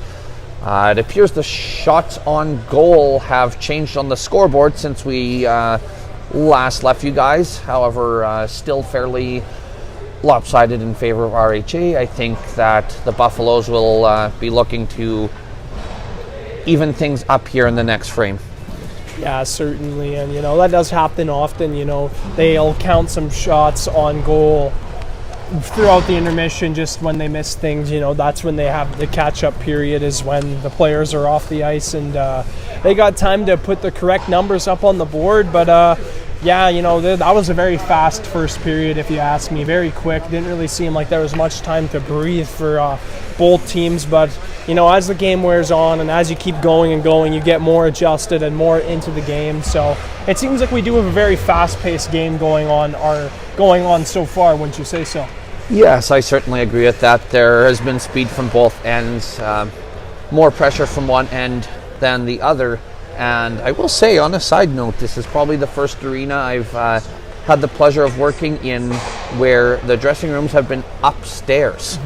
It appears the shots on goal have changed on the scoreboard since we last left you guys. However, still fairly lopsided in favor of RHA. I think that the Buffaloes will be looking to even things up here in the next frame. Yeah, certainly, and that does happen often. They'll count some shots on goal throughout the intermission, just when they miss things. That's when they have the catch-up period, is when the players are off the ice, and they got time to put the correct numbers up on the board. But yeah, that was a very fast first period, if you ask me. Very quick. Didn't really seem like there was much time to breathe for both teams. But as the game wears on and as you keep going and going, you get more adjusted and more into the game. So it seems like we do have a very fast-paced game going on so far. Wouldn't you say so? Yes, I certainly agree with that. There has been speed from both ends, more pressure from one end than the other. And I will say, on a side note, this is probably the first arena I've had the pleasure of working in where the dressing rooms have been upstairs.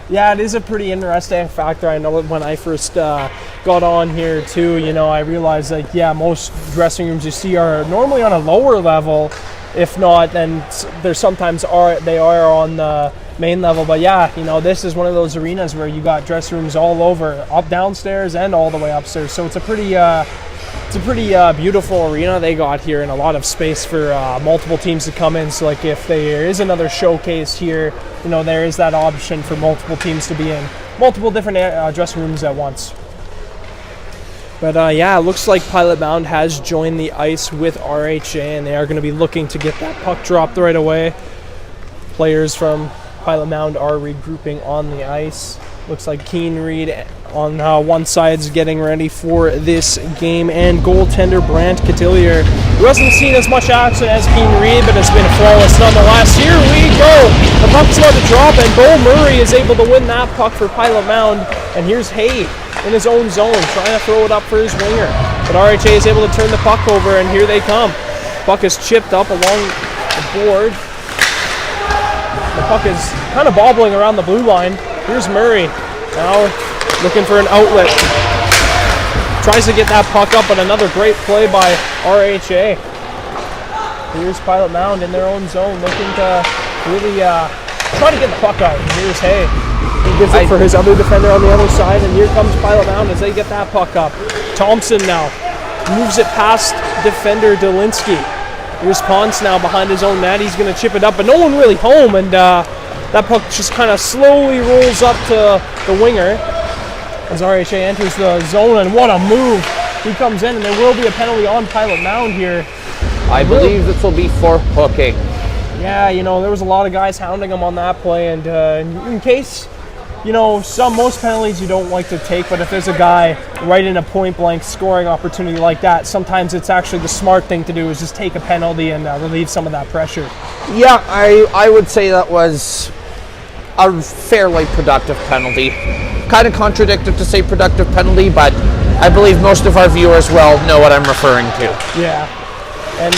Yeah, it is a pretty interesting factor. I know when I first got on here too, I realized most dressing rooms you see are normally on a lower level. If not, then there sometimes they are on the main level. But yeah, this is one of those arenas where you got dressing rooms all over, up downstairs and all the way upstairs. So it's a pretty beautiful arena they got here, and a lot of space for multiple teams to come in. So like if there is another showcase here, there is that option for multiple teams to be in multiple different dressing rooms at once. But yeah, it looks like Pilot Mound has joined the ice with RHA, and they are going to be looking to get that puck dropped right away. Players from Pilot Mound are regrouping on the ice. Looks like Keen Reed on one side is getting ready for this game, and goaltender Brant Cotillier, who hasn't seen as much action as Keen Reed, but has been flawless nonetheless. Here we go. The puck's about to drop, and Bo Murray is able to win that puck for Pilot Mound. And here's Hay in his own zone, trying to throw it up for his winger. But RHA is able to turn the puck over, and here they come. Puck is chipped up along the board. The puck is kind of bobbling around the blue line. Here's Murray, now looking for an outlet. Tries to get that puck up, but another great play by RHA. Here's Pilot Mound in their own zone, looking to really try to get the puck out. Here's Hay. He gives it for his other defender on the other side, and here comes Pilot Mound as they get that puck up. Thompson now moves it past defender Delinsky. Here's Ponce now behind his own net. He's going to chip it up, but no one really home, and that puck just kind of slowly rolls up to the winger as RHA enters the zone, and what a move. He comes in, and there will be a penalty on Pilot Mound here. I believe this will be for hooking. Yeah, there was a lot of guys hounding him on that play, and in case, most penalties you don't like to take, but if there's a guy right in a point-blank scoring opportunity like that, sometimes it's actually the smart thing to do is just take a penalty and relieve some of that pressure. Yeah, I would say that was a fairly productive penalty. Kind of contradictory to say productive penalty, but I believe most of our viewers will know what I'm referring to. Yeah. And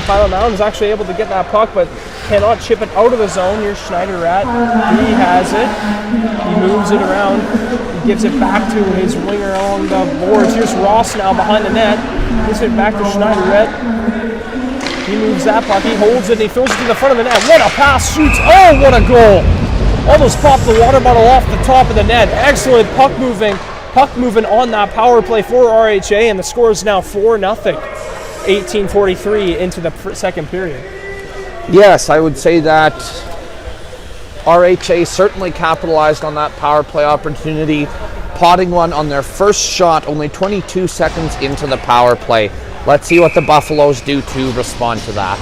Pilot Mound is actually able to get that puck, but cannot chip it out of the zone. Here's Schneider-Rat. He has it. He moves it around. He gives it back to his winger along the boards. Here's Ross now behind the net. Gives it back to Schneider-Rat. He moves that puck. He holds it. He throws it to the front of the net. What a pass. Shoots. Oh, what a goal. Almost popped the water bottle off the top of the net. Excellent puck moving on that power play for RHA, and the score is now 4-0. 18:43 into the second period. Yes, I would say that RHA certainly capitalized on that power play opportunity, potting one on their first shot only 22 seconds into the power play. Let's see what the Buffaloes do to respond to that.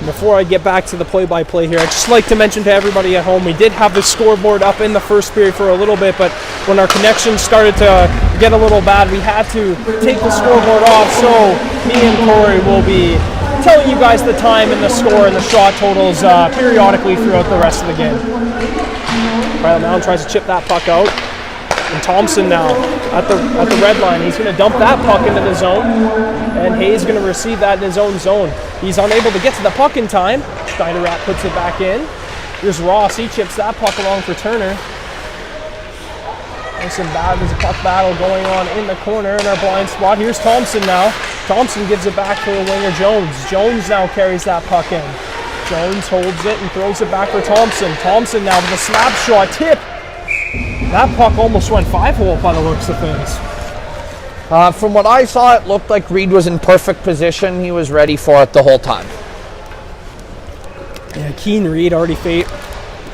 Before I get back to the play-by-play here, I'd just like to mention to everybody at home, we did have the scoreboard up in the first period for a little bit, but when our connection started to get a little bad, we had to take the scoreboard off, so me and Corey will be telling you guys the time and the score and the shot totals periodically throughout the rest of the game. Pilot Mound tries to chip that puck out. And Thompson now at the red line. He's going to dump that puck into the zone. And Hayes going to receive that in his own zone. He's unable to get to the puck in time. Schneider-Ratt puts it back in. Here's Ross. He chips that puck along for Turner. There's a puck battle going on in the corner in our blind spot. Here's Thompson now. Thompson gives it back to the winger Jones. Jones now carries that puck in. Jones holds it and throws it back for Thompson. Thompson now with a slap shot tip. That puck almost went 5-hole by the looks of things. From what I saw, it looked like Reed was in perfect position. He was ready for it the whole time. Yeah, Keane Reed already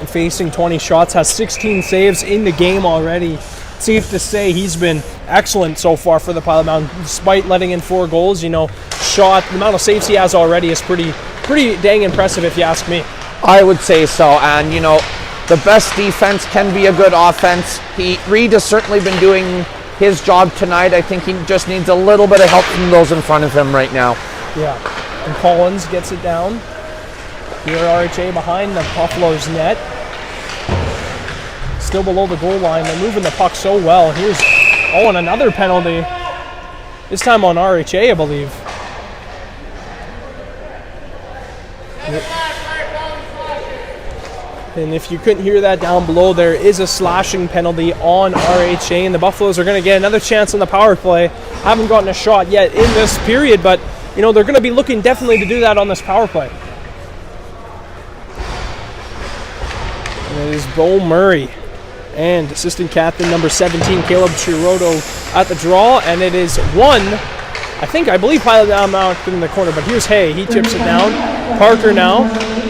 facing 20 shots, has 16 saves in the game already. Safe to say he's been excellent so far for the Pilot Mound, despite letting in 4 goals. You know, the amount of saves he has already is pretty dang impressive if you ask me. I would say so, and you know, the best defense can be a good offense. Reed has certainly been doing his job tonight. I think he just needs a little bit of help from those in front of him right now. Yeah, and Collins gets it down. Here RHA behind the Buffalo's net. Still below the goal line. They're moving the puck so well. Here's, and another penalty. This time on RHA, I believe. And if you couldn't hear that down below, there is a slashing penalty on RHA, and the Buffaloes are going to get another chance on the power play. Haven't gotten a shot yet in this period, but you know they're going to be looking definitely to do that on this power play. And it is Bo Murray and assistant captain number 17 Caleb Chiroto at the draw, and it is I believe Pilot Mound out in the corner, but here's Hay. He chips it down. Parker now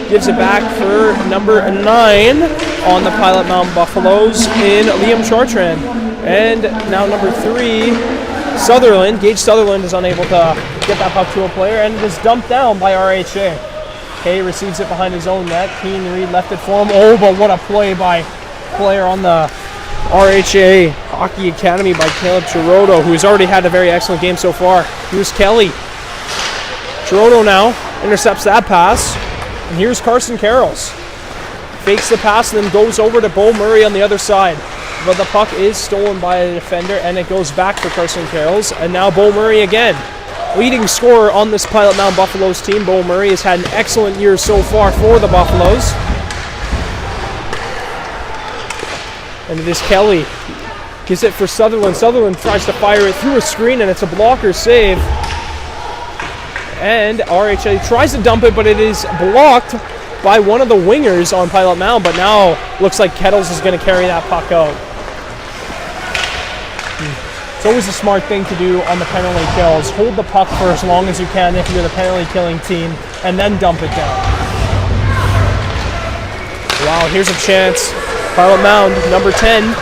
gives it back for number 9 on the Pilot Mound Buffaloes in Liam Chartrand. And now number 3, Sutherland. Gage Sutherland is unable to get that puck to a player, and it is dumped down by RHA. Hay receives it behind his own net. Keane Reed left it for him. Oh, but what a play by player on the RHA Hockey Academy by Caleb Chiroto, who has already had a very excellent game so far. Here's Kelly. Chiroto now intercepts that pass. And here's Carson Carrolls. Fakes the pass and then goes over to Bo Murray on the other side. But the puck is stolen by a defender and it goes back for Carson Carrolls. And now Bo Murray again. Leading scorer on this Pilot Mound Buffaloes team. Bo Murray has had an excellent year so far for the Buffaloes. And it is Kelly. Gives it for Sutherland. Sutherland tries to fire it through a screen and it's a blocker save. And RHA tries to dump it, but it is blocked by one of the wingers on Pilot Mound. But now looks like Kettles is going to carry that puck out. It's always a smart thing to do on the penalty kills. Hold the puck for as long as you can if you're the penalty killing team, and then dump it down. Wow, here's a chance. Pilot Mound, number 10.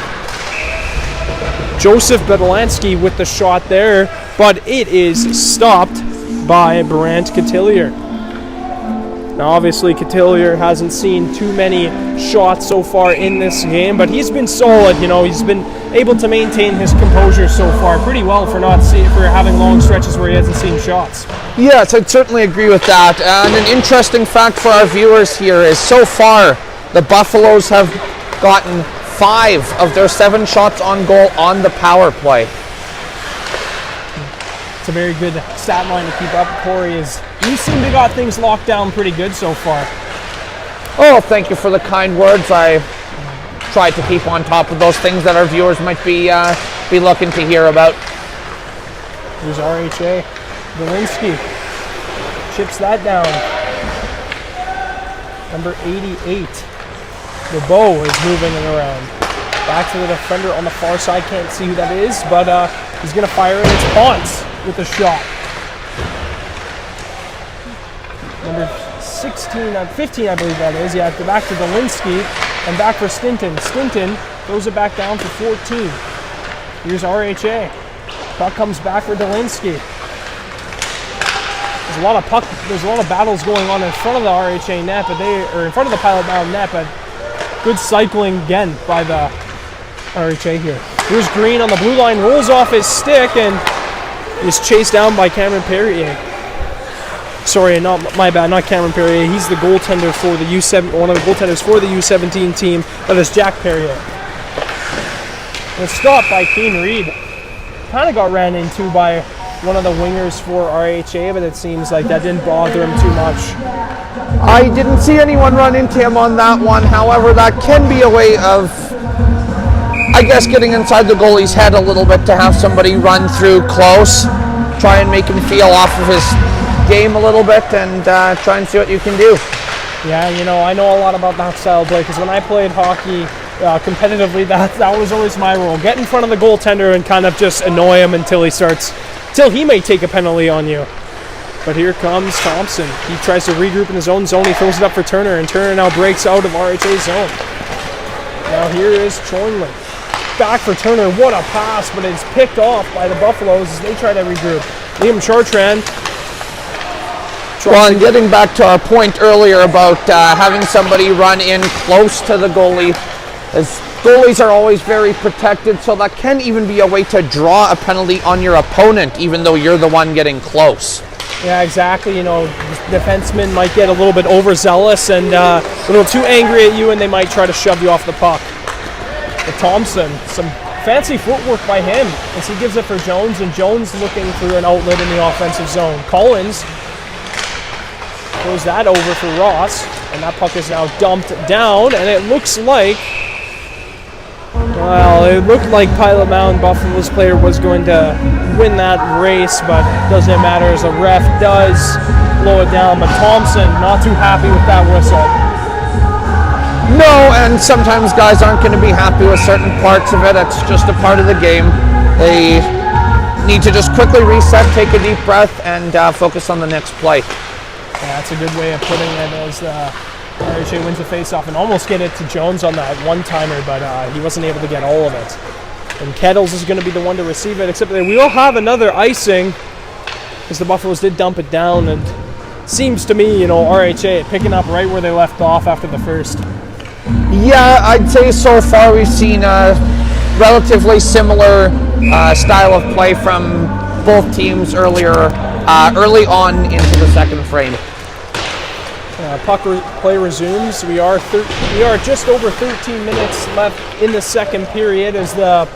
Joseph Bedolansky with the shot there, but it is stopped by Brant Cotillier. Now obviously Cotillier hasn't seen too many shots so far in this game, but he's been solid. You know, he's been able to maintain his composure so far pretty well for having long stretches where he hasn't seen shots. Yes, I'd certainly agree with that. And an interesting fact for our viewers here is so far the Buffaloes have gotten 5 of their 7 shots on goal on the power play. It's a very good stat line to keep up. Corey, you seem to got things locked down pretty good so far. Oh, thank you for the kind words. I try to keep on top of those things that our viewers might be looking to hear about. Here's RHA. Belinsky chips that down. Number 88. The bow is moving it around. Back to the defender on the far side. Can't see who that is, but he's going to fire it. It's Ponce with a shot. Number 15, I believe that is. Yeah, back to Belinsky and back for Stinton. Stinton throws it back down for 14. Here's RHA. Puck comes back for Delinsky. There's a lot of battles going on in front of the RHA net, in front of the Pilot Mound net, but good cycling again by the RHA here. Here's Green on the blue line, rolls off his stick, and is chased down by Cameron Perrier. Sorry, not Cameron Perrier. He's the goaltender for the one of the goaltenders for the U17 team. That is Jack Perrier. And it's stopped by Keen Reed. Kind of got ran into by one of the wingers for RHA, but it seems like that didn't bother him too much. I didn't see anyone run into him on that one. However, that can be a way of, I guess, getting inside the goalie's head a little bit to have somebody run through close, try and make him feel off of his game a little bit, and try and see what you can do. Yeah, I know a lot about that style of play, because when I played hockey competitively, that was always my role. Get in front of the goaltender and kind of just annoy him until he may take a penalty on you. But here comes Thompson. He tries to regroup in his own zone. He throws it up for Turner, and Turner now breaks out of RHA's zone. Now here is Chornley. Back for Turner. What a pass, but it's picked off by the Buffaloes as they try to regroup. Liam Chartrand. Well, and getting back to our point earlier about having somebody run in close to the goalie, as goalies are always very protected, so that can even be a way to draw a penalty on your opponent, even though you're the one getting close. Yeah, exactly. Defensemen might get a little bit overzealous and a little too angry at you, and they might try to shove you off the puck. But Thompson, some fancy footwork by him as he gives it for Jones, and Jones looking for an outlet in the offensive zone. Collins throws that over for Ross, and that puck is now dumped down, and it looked like Pilot Mound Buffalo's player was going to win that race, but doesn't matter as the ref does blow it down. But Thompson not too happy with that whistle. No, and sometimes guys aren't going to be happy with certain parts of it. It's just a part of the game. They need to just quickly reset, take a deep breath, and focus on the next play. Yeah, that's a good way of putting it, as RHA wins the face-off and almost get it to Jones on that one-timer, but he wasn't able to get all of it. And Kettles is going to be the one to receive it, except that we will have another icing, because the Buffaloes did dump it down, and seems to me, RHA picking up right where they left off after the first. Yeah, I'd say so far we've seen a relatively similar style of play from both teams early on into the second frame. Puck play resumes. We are just over 13 minutes left in the second period as the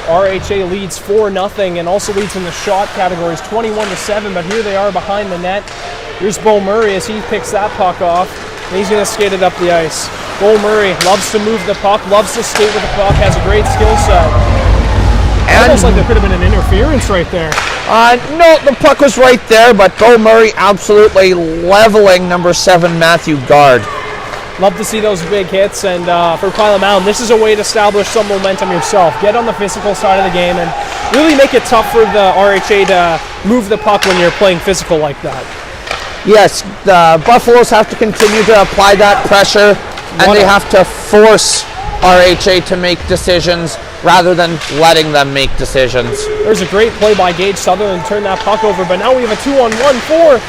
RHA leads 4-0 and also leads in the shot categories 21-7, but here they are behind the net. Here's Bo Murray as he picks that puck off, and he's going to skate it up the ice. Bo Murray loves to move the puck, loves to skate with the puck, has a great skill set. Almost like there could have been an interference right there. No, the puck was right there, but Bo Murray absolutely leveling number 7 Matthew Gard. Love to see those big hits, and for Pilot Mound, this is a way to establish some momentum yourself. Get on the physical side of the game and really make it tough for the RHA to move the puck when you're playing physical like that. Yes, the Buffaloes have to continue to apply that pressure, and they have to force RHA to make decisions rather than letting them make decisions. There's a great play by Gage Sutherland, turn that puck over, but now we have a 2-on-1 for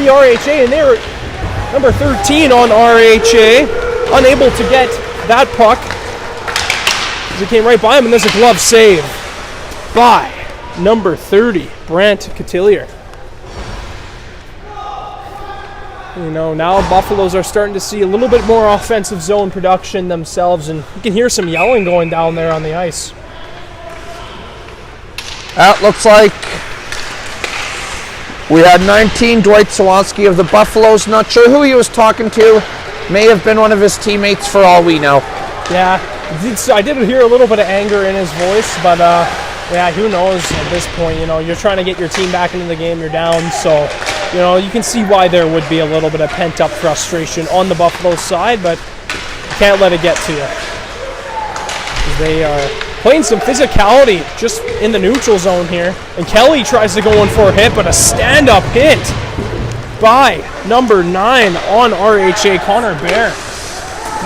the RHA, and they're number 13 on RHA, unable to get that puck as it came right by him, and there's a glove save by number 30, Brant Cotillier. Now Buffaloes are starting to see a little bit more offensive zone production themselves, and you can hear some yelling going down there on the ice. That looks like we had 19, Dwight Sawansky of the Buffaloes. Not sure who he was talking to. May have been one of his teammates for all we know. Yeah, I did hear a little bit of anger in his voice, but yeah, who knows at this point. You're trying to get your team back into the game, you're down, so you can see why there would be a little bit of pent-up frustration on the Buffalo side, but you can't let it get to you. They are playing some physicality just in the neutral zone here, and Kelly tries to go in for a hit, but a stand-up hit by number 9 on RHA, Connor Bear.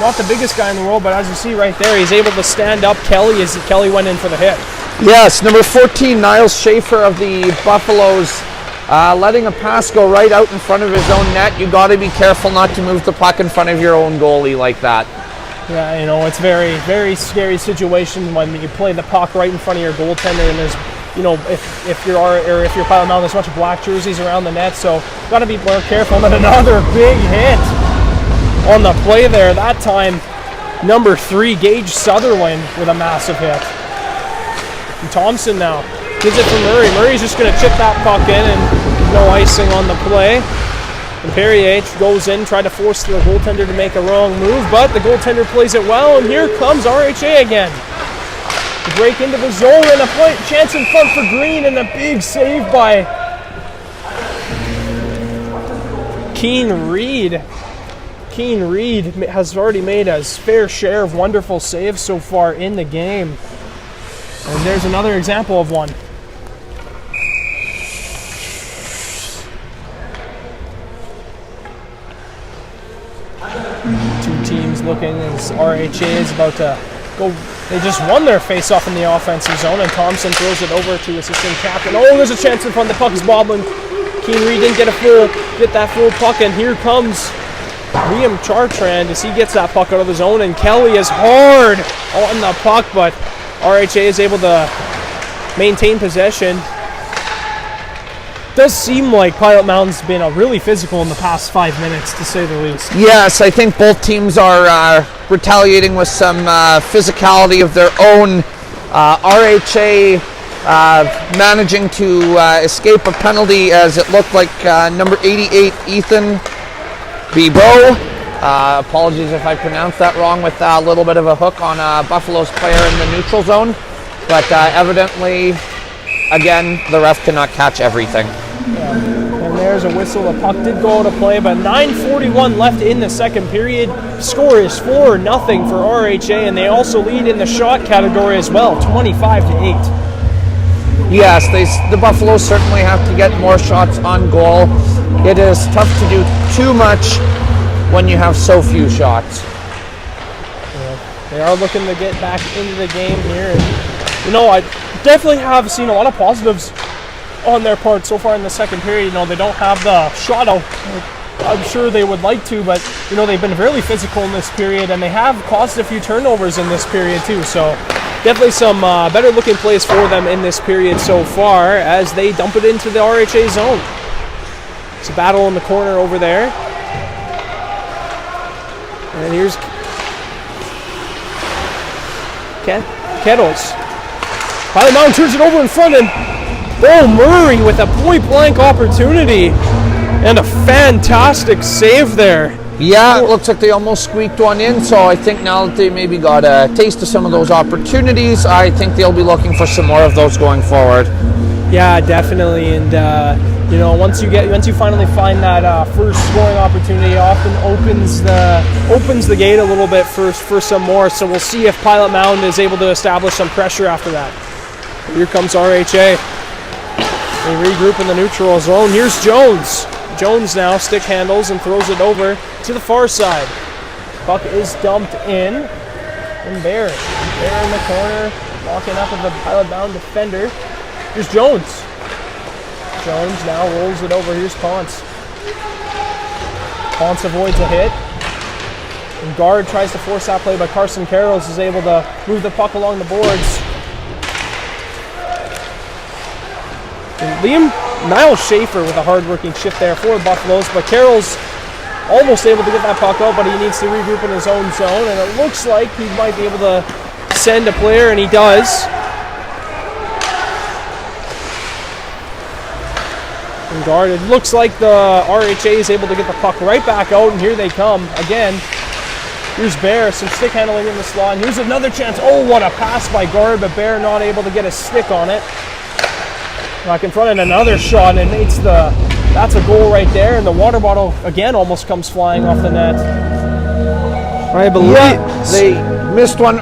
Not the biggest guy in the world, but as you see right there, he's able to stand up Kelly as Kelly went in for the hit. Yes, number 14, Niles Schaefer of the Buffaloes letting a pass go right out in front of his own net. You got to be careful not to move the puck in front of your own goalie like that. Yeah, you know, it's very, very scary situation when you play the puck right in front of your goaltender, and there's, you know, if you're Pilot Mound, there's a bunch of black jerseys around the net, so got to be more careful. And then another big hit on the play there. That time, number 3, Gage Sutherland, with a massive hit. And Thompson now gives it for Murray. Murray's just going to chip that puck in, and no icing on the play. And Perrier goes in, tried to force the goaltender to make a wrong move, but the goaltender plays it well, and here comes RHA again. To break into the zone, and a chance in front for Green, and a big save by Keane Reed. Keane Reed has already made his fair share of wonderful saves so far in the game. And there's another example of one. Two teams looking as RHA is about to go. They just won their face-off in the offensive zone, and Thompson throws it over to assistant captain. Oh, there's a chance in front. The puck is bobbling. Keane Reed didn't get that full puck, and here comes Liam Chartrand as he gets that puck out of the zone, and Kelly is hard on the puck, but RHA is able to maintain possession. Does seem like Pilot Mound's been really physical in the past 5 minutes, to say the least. Yes, I think both teams are retaliating with some physicality of their own. RHA managing to escape a penalty, as it looked like number 88, Ethan Bebo. Apologies if I pronounced that wrong, with a little bit of a hook on Buffalo's player in the neutral zone. But evidently, again, the ref cannot catch everything. Yeah. And there's a whistle. The puck did go out of play, but 9:41 left in the second period. Score is 4-0 for RHA, and they also lead in the shot category as well, 25-8. Yes, the Buffaloes certainly have to get more shots on goal. It is tough to do too much when you have so few shots. Yeah, they are looking to get back into the game here. And, you know, I definitely have seen a lot of positives on their part so far in the second period. You know, they don't have the shot out I'm sure they would like to, but, you know, they've been very physical in this period, and they have caused a few turnovers in this period too. So definitely some better looking plays for them in this period so far as they dump it into the RHA zone. It's a battle in the corner over there. And here's Kettles. Pilot Mound turns it over in front, and Murray with a point-blank opportunity and a fantastic save there. Yeah, it looks like they almost squeaked one in, so I think now that they maybe got a taste of some of those opportunities, I think they'll be looking for some more of those going forward. Yeah, definitely, and you know, once you finally find that first scoring opportunity, it often opens the gate a little bit for some more. So we'll see if Pilot Mound is able to establish some pressure after that. Here comes RHA. They regroup in the neutral zone. Here's Jones. Jones now stick handles and throws it over to the far side. Puck is dumped in, and Bear in the corner, walking up with the Pilot Mound defender. Here's Jones. Jones now rolls it over. Here's Ponce. Ponce avoids a hit. And guard tries to force that play, but Carson Carrolls is able to move the puck along the boards. And Niall Schaefer with a hard-working shift there for the Buffaloes, but Carroll's almost able to get that puck out, but he needs to regroup in his own zone, and it looks like he might be able to send a player, and he does. And guard, it looks like the RHA is able to get the puck right back out, and here they come again. Here's Bear, some stick handling in the slot, and here's another chance. Oh, what a pass by guard, but Bear not able to get a stick on it. Back in front, and another shot, and that's a goal right there, and the water bottle again almost comes flying off the net. I believe they missed one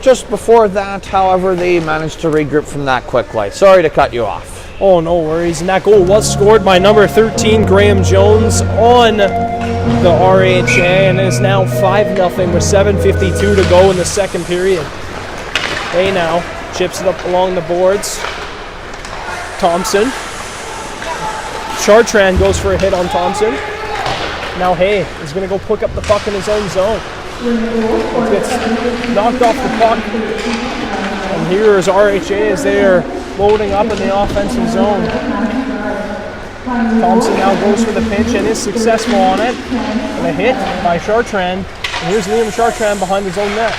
just before that. However, they managed to regroup from that quickly. Sorry to cut you off. Oh, no worries. And that goal was scored by number 13, Graham Jones, on the RHA, and it is now 5-0 with 7:52 to go in the second period. Hey, now chips it up along the boards. Thompson Chartrand goes for a hit on Thompson. Now Hay is going to go pick up the puck in his own zone. Gets knocked off the puck. And here is RHA as they are loading up in the offensive zone. Thompson now goes for the pinch and is successful on it. And a hit by Chartrand. And here's Liam Chartrand behind his own net.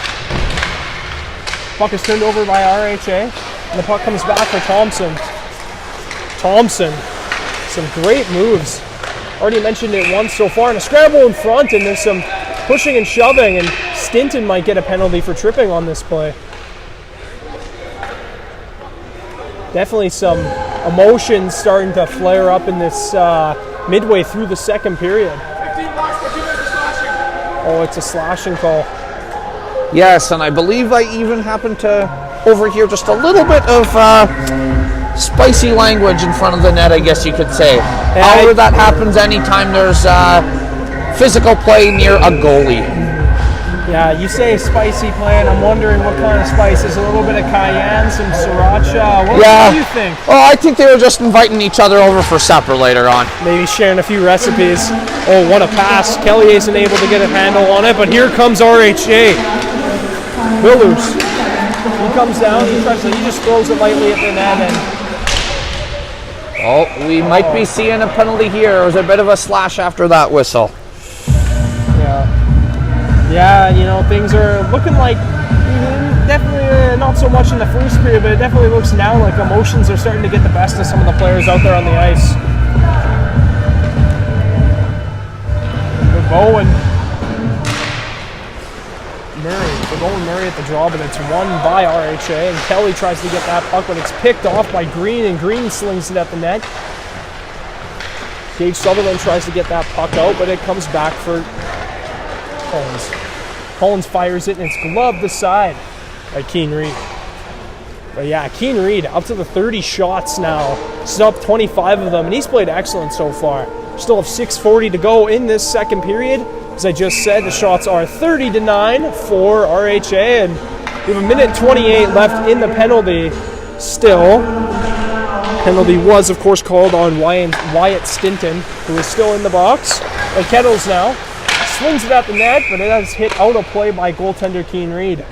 Puck is turned over by RHA. And the puck comes back for Thompson. Thompson, some great moves. Already mentioned it once so far. And a scramble in front, and there's some pushing and shoving. And Stinton might get a penalty for tripping on this play. Definitely some emotions starting to flare up in this midway through the second period. Oh, it's a slashing call. Yes, and I believe I even happened to overhear just a little bit of spicy language in front of the net, I guess you could say. However, that happens anytime there's physical play near a goalie. Yeah, you say spicy play, and I'm wondering what kind of spice. Is a little bit of cayenne, some sriracha. What do you think? Oh, I think they were just inviting each other over for supper later on. Maybe sharing a few recipes. Oh, what a pass. Kelly isn't able to get a handle on it, but here comes RHA. Billers. He comes down, he just throws it lightly at the net. Oh, we might be seeing a penalty here. There was a bit of a slash after that whistle. Yeah, you know, things are looking like, definitely not so much in the first period, but it definitely looks now like emotions are starting to get the best of some of the players out there on the ice. Good Bowen. Murray at the draw, but it's won by RHA, and Kelly tries to get that puck, but it's picked off by Green, and Green slings it at the net. Gage Sutherland tries to get that puck out, but it comes back for Collins. Collins fires it, and it's gloved aside by Keane Reed. But yeah, Keane Reed up to the 30 shots now. He's up 25 of them, and he's played excellent so far. Still have 6:40 to go in this second period. As I just said, the shots are 30-9 for RHA, and we have 1:28 left in the penalty still. Penalty was, of course, called on Wyatt Stinton, who is still in the box. And Kettles now swings it at the net, but it has hit out of play by goaltender Keane Reed.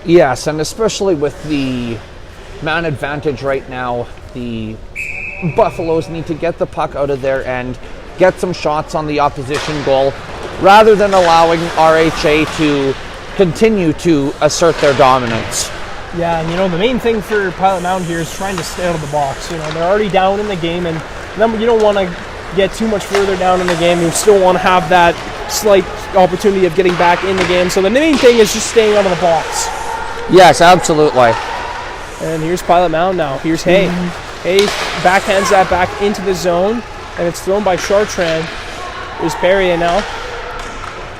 Yes, and especially with the man advantage right now, the Buffaloes need to get the puck out of their end, get some shots on the opposition goal, rather than allowing RHA to continue to assert their dominance. Yeah, and you know, the main thing for Pilot Mound here is trying to stay out of the box. You know, they're already down in the game, and you don't want to get too much further down in the game. You still want to have that slight opportunity of getting back in the game. So the main thing is just staying out of the box. Yes, absolutely. And here's Pilot Mound now. Here's Hay. Hay backhands that back into the zone, and it's thrown by Chartrand. Here's Perrier now.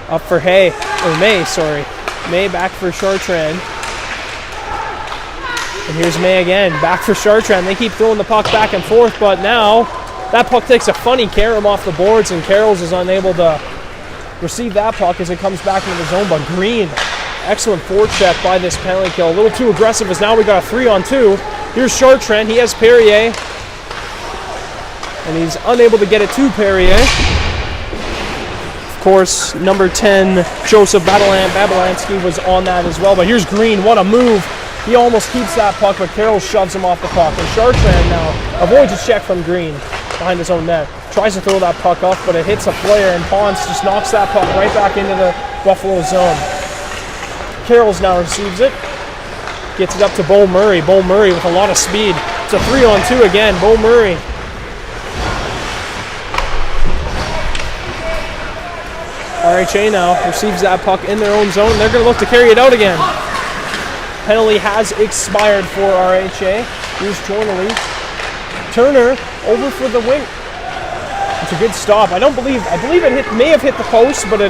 Up for Hay. Or May, sorry. May back for Chartrand. And here's May again. Back for Chartrand. They keep throwing the puck back and forth, but now that puck takes a funny carom off the boards, and Carrolls is unable to receive that puck as it comes back into the zone. But Green, excellent forecheck by this penalty kill. A little too aggressive, as now we got a 3-on-2. Here's Chartrand. He has Perrier, and he's unable to get it to Perrier. Of course, number 10, Joseph Babalansky was on that as well. But here's Green. What a move. He almost keeps that puck, but Carroll shoves him off the puck. And Chartrand now avoids a check from Green behind his own net. Tries to throw that puck off, but it hits a player, and Ponce just knocks that puck right back into the Buffalo zone. Carrolls now receives it. Gets it up to Bo Murray. Bo Murray with a lot of speed. It's a 3-on-2 again. Bo Murray. RHA now receives that puck in their own zone. They're going to look to carry it out again. Penalty has expired for RHA. Here's Jornley. Turner over for the wing. It's a good stop. I believe it may have hit the post, but I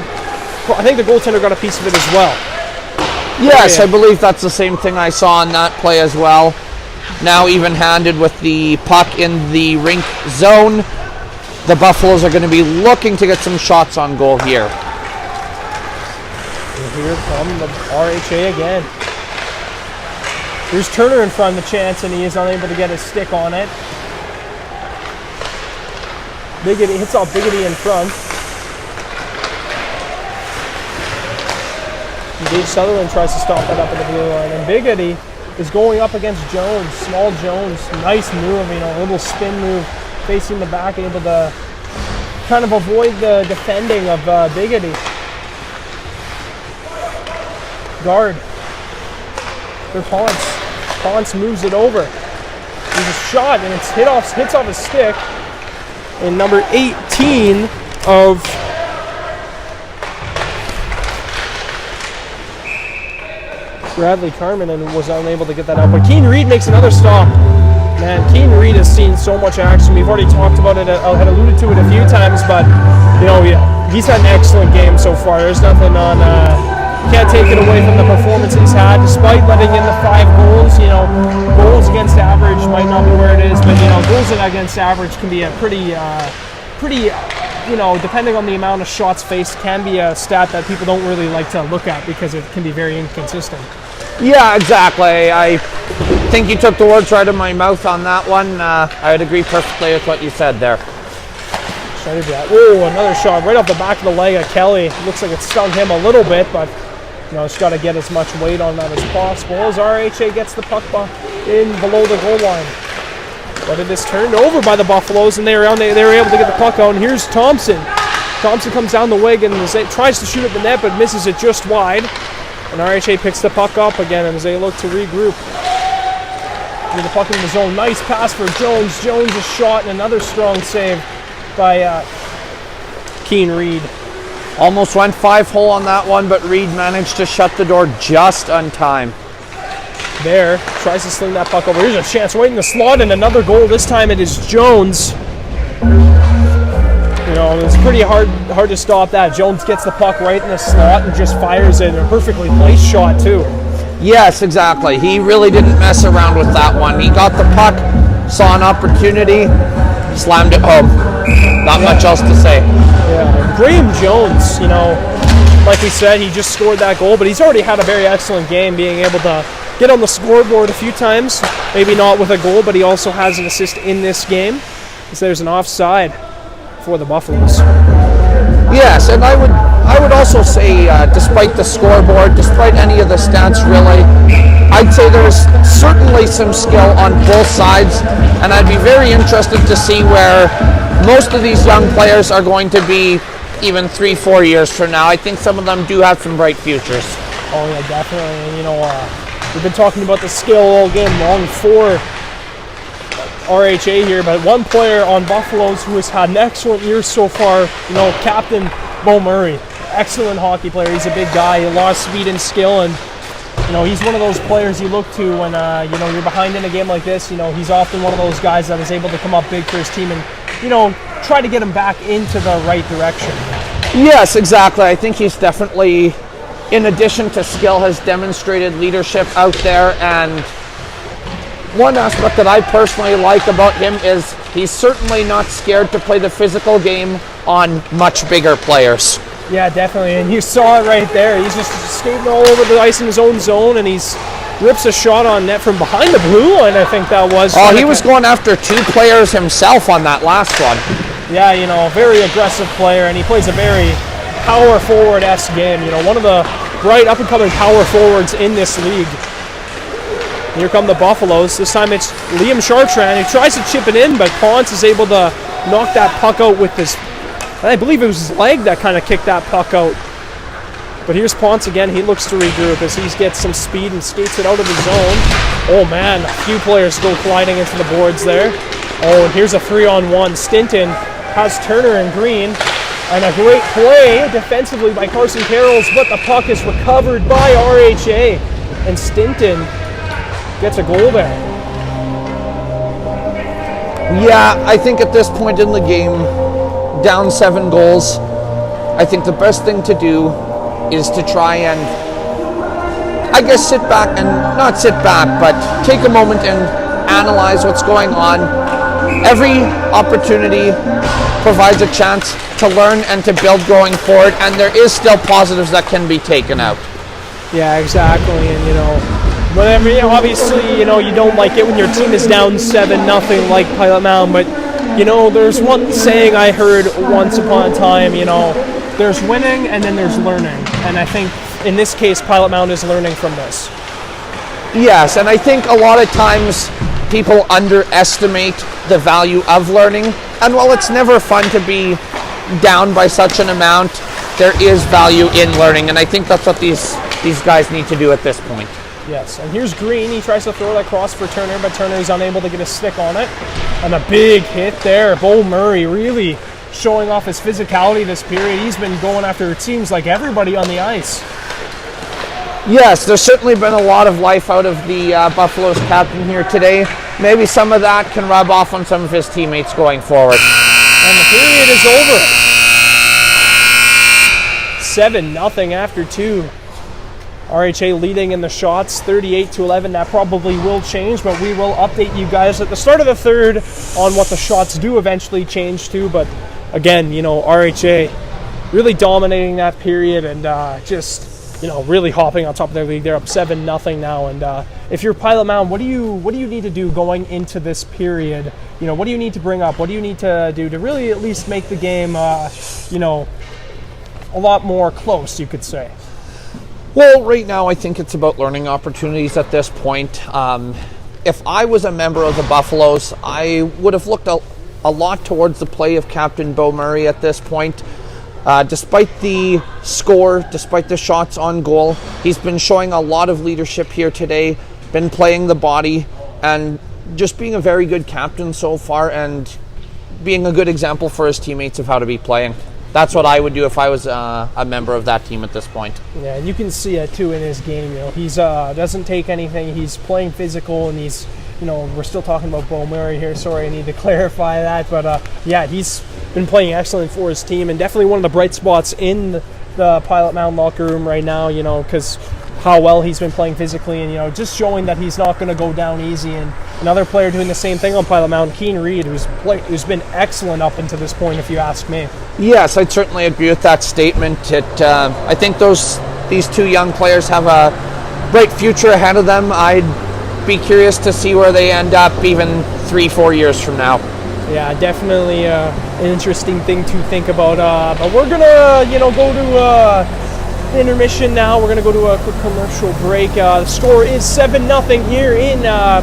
think the goaltender got a piece of it as well. Yes, I believe that's the same thing I saw on that play as well. Now even-handed with the puck in the rink zone. The Buffaloes are going to be looking to get some shots on goal here. And here come the RHA again. Here's Turner in front of the chance, and he is unable to get his stick on it. Biggity hits off Biggity in front. Gage Sutherland tries to stop that up at the blue line, and Biggity is going up against Jones, small Jones. Nice move, a little spin move, facing the back, able to kind of avoid the defending of Biggity. Guard for Ponce. Ponce moves it over. There's a shot, and it's hits off his stick. And number 18 of Bradley Carmen, and was unable to get that out. But Keane Reed makes another stop. Man, Keane Reed has seen so much action. We've already talked about it. I had alluded to it a few times, but he's had an excellent game so far. There's nothing on. Can't take it away from the performance he's had, despite letting in the 5 goals. Goals against average might not be where it is, but goals against average can be a pretty, depending on the amount of shots faced, can be a stat that people don't really like to look at because it can be very inconsistent. Yeah, exactly. I think you took the words right out of my mouth on that one. I would agree perfectly with what you said there. Oh, another shot right off the back of the leg of Kelly. Looks like it stung him a little bit, but it's got to get as much weight on that as possible as RHA gets the puck in below the goal line. But it is turned over by the Buffaloes, and they were able to get the puck out. And here's Thompson. Thompson comes down the wing and tries to shoot at the net, but misses it just wide. And RHA picks the puck up again as they look to regroup. With the puck in the zone. Nice pass for Jones. Jones is shot, and another strong save by Keane Reed. Almost went 5-hole on that one, but Reed managed to shut the door just on time. There, tries to sling that puck over. Here's a chance right in the slot, and another goal. This time it is Jones. It's pretty hard to stop that. Jones gets the puck right in the slot and just fires it. A perfectly placed shot, too. Yes, exactly. He really didn't mess around with that one. He got the puck, saw an opportunity, slammed it home. Not much else to say. Yeah, Graham Jones, like we said, he just scored that goal, but he's already had a very excellent game, being able to get on the scoreboard a few times. Maybe not with a goal, but he also has an assist in this game. So there's an offside for the Buffaloes. Yes, and I would also say, despite the scoreboard, despite any of the stats really, I'd say there's certainly some skill on both sides, and I'd be very interested to see where most of these young players are going to be even 3-4 years from now. I think some of them do have some bright futures. Oh yeah, definitely. And we've been talking about the skill all game long for RHA here, but one player on Buffaloes who has had an excellent year so far, Captain Bo Murray. Excellent hockey player. He's a big guy. He lost speed and skill, and he's one of those players you look to when you're behind in a game like this. He's often one of those guys that is able to come up big for his team and try to get him back into the right direction. Yes, exactly. I think he's definitely, in addition to skill, has demonstrated leadership out there, and one aspect that I personally like about him is he's certainly not scared to play the physical game on much bigger players. Yeah, definitely, and you saw it right there. He's just skating all over the ice in his own zone, and he's rips a shot on net from behind the blue line, I think that was. Oh, he was going after 2 players himself on that last one. Yeah, very aggressive player, and he plays a very power forward-esque game. One of the bright up-and-coming power forwards in this league. Here come the Buffaloes. This time it's Liam Chartrand. He tries to chip it in, but Ponce is able to knock that puck out with his, I believe it was his leg that kind of kicked that puck out. But here's Ponce again. He looks to regroup as he gets some speed and skates it out of the zone. Oh man, a few players go colliding into the boards there. Oh, and here's a 3-on-1. Stinton has Turner and Green. And a great play defensively by Carson Carrolls, but the puck is recovered by RHA. And Stinton gets a goal there. Yeah, I think at this point in the game, down 7 goals, I think the best thing to do is to try and, I guess, sit back and not sit back, but take a moment and analyze what's going on. Every opportunity provides a chance to learn and to build going forward, and there is still positives that can be taken out. Yeah, exactly, and whenever, obviously, you don't like it when your team is down 7-0 like Pilot Mound, but You know, there's one saying I heard once upon a time, you know, there's winning and then there's learning. And I think in this case, Pilot Mound is learning from this. Yes, and I think a lot of times people underestimate the value of learning. And while it's never fun to be down by such an amount, there is value in learning. And I think that's what these guys need to do at this point. Yes, and here's Green. He tries to throw that cross for Turner, but Turner is unable to get a stick on it. And a big hit there. Bo Murray really showing off his physicality this period. He's been going after, it seems like, everybody on the ice. Yes, there's certainly been a lot of life out of the Buffalo's captain here today. Maybe some of that can rub off on some of his teammates going forward. And the period is over. 7-0 after 2. RHA leading in the shots, 38-11. That probably will change, but we will update you guys at the start of the third on what the shots do eventually change to. But again, you know, RHA really dominating that period and just, you know, really hopping on top of their league. They're up 7-0 now. And if you're Pilot Mound, what do you need to do going into this period? You know, what do you need to bring up? What do you need to do to really at least make the game, you know, a lot more close, you could say? Well, right now I think it's about learning opportunities at this point. If I was a member of the Buffaloes, I would have looked a lot towards the play of Captain Bo Murray at this point. Despite the score, despite the shots on goal, he's been showing a lot of leadership here today, been playing the body, and just being a very good captain so far and being a good example for his teammates of how to be playing. That's what I would do if I was a member of that team at this point. Yeah, and you can see it too in his game. You know, he's doesn't take anything. He's playing physical, and he's, you know, we're still talking about Bo Murray here. Sorry, I need to clarify that. But yeah, he's been playing excellent for his team, and definitely one of the bright spots in the Pilot Mound locker room right now. You know, because how well he's been playing physically, and you know, just showing that he's not going to go down easy. And another player doing the same thing on Pilot Mound, Keane Reed, who's been excellent up until this point, if you ask me. Yes, I'd certainly agree with that statement. I think these two young players have a bright future ahead of them. I'd be curious to see where they end up even 3-4 years from now. Yeah, definitely an interesting thing to think about. But we're gonna, you know, go to intermission now. We're going to go to a quick commercial break. The score is 7-0 here in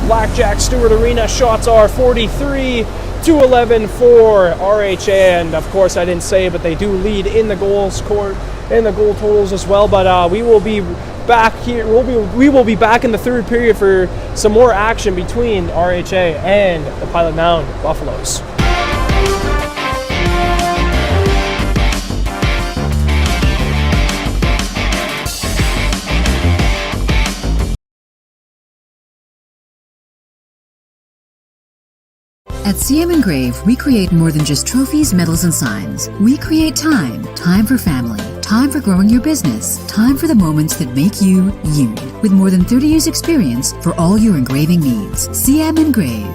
Blackjack Stewart Arena. Shots are 43-11 for RHA, and of course I didn't say, but they do lead in the goals scored and the goal totals as well. But we will be back here. We will be back in the third period for some more action between RHA and the Pilot Mound Buffaloes. At CM Engrave, we create more than just trophies, medals, and signs. We create time. Time for family. Time for growing your business. Time for the moments that make you, you. With more than 30 years experience for all your engraving needs. CM Engrave.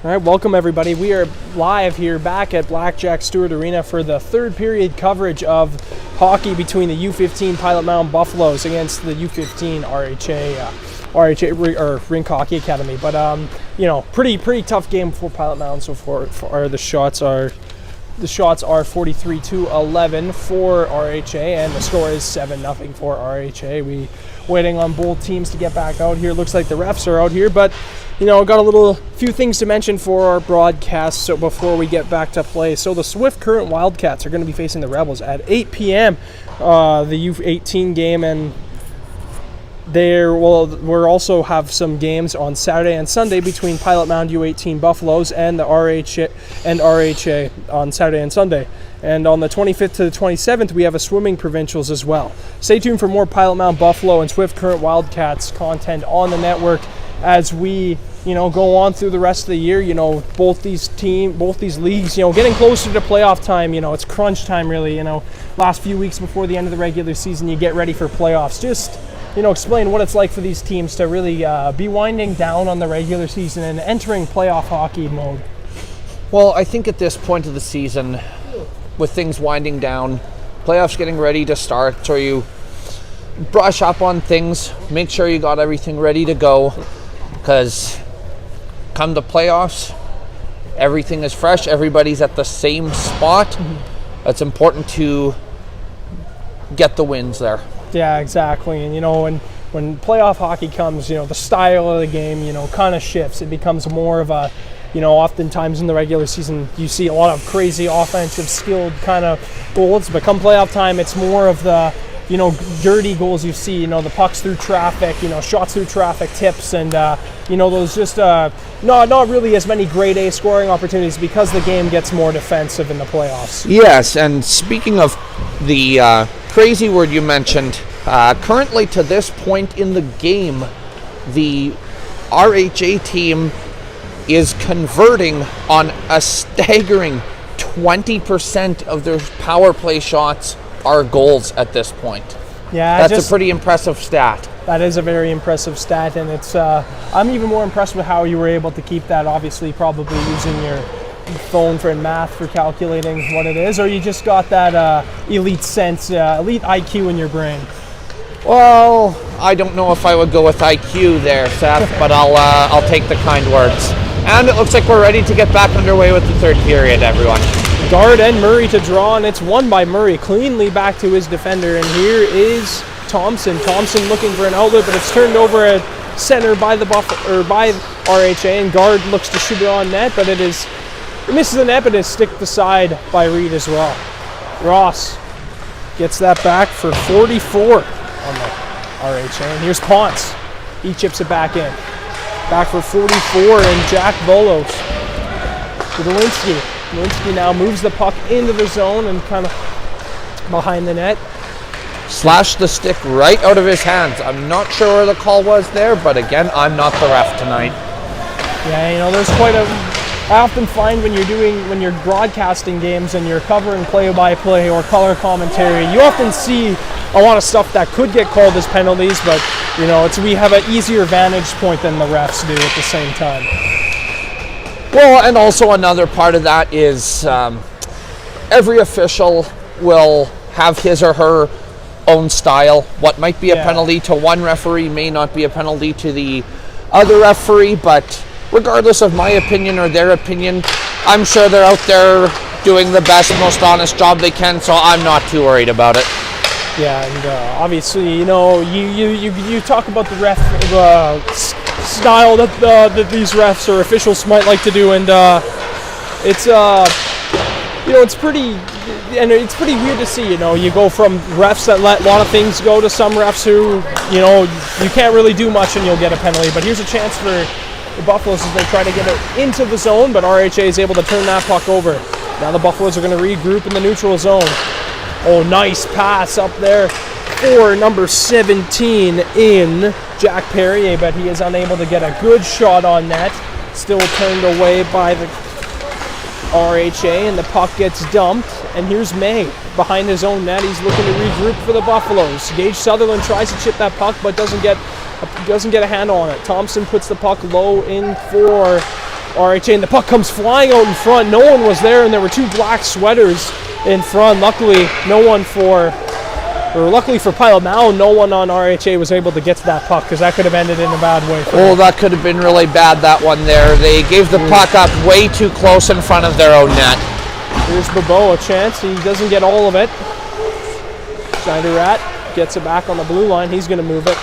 All right, welcome everybody. We are live here back at Blackjack Stewart Arena for the third period coverage of hockey between the U15 Pilot Mound Buffaloes against the U15 RHA or Rink Hockey Academy. But pretty tough game for Pilot Mound so far. The shots are 43-11 for RHA, and the score is 7-0 for RHA. We waiting on both teams to get back out here. Looks like the refs are out here, but got a few things to mention for our broadcast so before we get back to play. So the Swift Current Wildcats are going to be facing the Rebels at 8 p.m. The U18 game, and we'll also have some games on Saturday and Sunday between Pilot Mound U18 Buffaloes and the RHA on Saturday and Sunday. And on the 25th to the 27th, we have a swimming provincials as well. Stay tuned for more Pilot Mound Buffalo and Swift Current Wildcats content on the network as we go on through the rest of the year. Both these leagues, getting closer to playoff time. It's crunch time really. Last few weeks before the end of the regular season, you get ready for playoffs. Just explain what it's like for these teams to really be winding down on the regular season and entering playoff hockey mode. Well, I think at this point of the season, with things winding down, playoffs getting ready to start, so you brush up on things, make sure you got everything ready to go, because come the playoffs, everything is fresh, everybody's at the same spot. Mm-hmm. It's important to get the wins there. Yeah, exactly. And when playoff hockey comes, the style of the game, kind of shifts. It becomes more of a, oftentimes in the regular season, you see a lot of crazy offensive, skilled kind of goals. But come playoff time, it's more of the, dirty goals you see. The pucks through traffic, shots through traffic, tips, and those just not really as many grade A scoring opportunities because the game gets more defensive in the playoffs. Yes, and speaking of the crazy word you mentioned, currently to this point in the game, the RHA team is converting on a staggering 20% of their power play shots are goals at this point. Yeah, that's a pretty impressive stat. That is a very impressive stat, and it's I'm even more impressed with how you were able to keep that. Obviously, probably using your phone for math for calculating what it is, or you just got that elite sense, elite IQ in your brain. Well, I don't know if I would go with IQ there, Seth, but I'll take the kind words. And it looks like we're ready to get back underway with the third period, everyone. Guard and Murray to draw, and it's won by Murray cleanly back to his defender. And here is Thompson. Thompson looking for an outlet, but it's turned over at center by by RHA, and Guard looks to shoot it on net, but it misses the net, but it's sticked aside by Reed as well. Ross gets that back for 44 on the RHA, and here's Ponce. He chips it back in. Back for 44, and Jack Bolos to Lewinsky. Lewinsky now moves the puck into the zone and kind of behind the net. Slashed the stick right out of his hands. I'm not sure where the call was there, but again, I'm not the ref tonight. Yeah, there's I often find when you're broadcasting games and you're covering play-by-play or color commentary, you often see a lot of stuff that could get called as penalties, but we have an easier vantage point than the refs do at the same time. Well, and also another part of that is every official will have his or her own style. What might be a penalty to one referee may not be a penalty to the other referee, but regardless of my opinion or their opinion, I'm sure they're out there doing the best, most honest job they can, so I'm not too worried about it. Yeah, and obviously, you talk about the ref style that these refs or officials might like to do, and it's pretty weird to see. You go from refs that let a lot of things go to some refs who, you can't really do much and you'll get a penalty. But here's a chance for the Buffaloes as they try to get it into the zone, but RHA is able to turn that puck over. Now the Buffaloes are going to regroup in the neutral zone. Oh, nice pass up there for number 17 in Jack Perrier, but he is unable to get a good shot on net. Still turned away by the RHA, and the puck gets dumped. And here's May behind his own net. He's looking to regroup for the Buffaloes. Gage Sutherland tries to chip that puck, but doesn't get a handle on it. Thompson puts the puck low in for RHA, and the puck comes flying out in front. No one was there, and there were two black sweaters in front. Luckily for Pilot Mound, no one on RHA was able to get to that puck, because that could have ended in a bad way. That could have been really bad, that one there. They gave the puck up way too close in front of their own net. Here's Bobo, a chance. He doesn't get all of it. Schneider-Rat gets it back on the blue line. He's going to move it.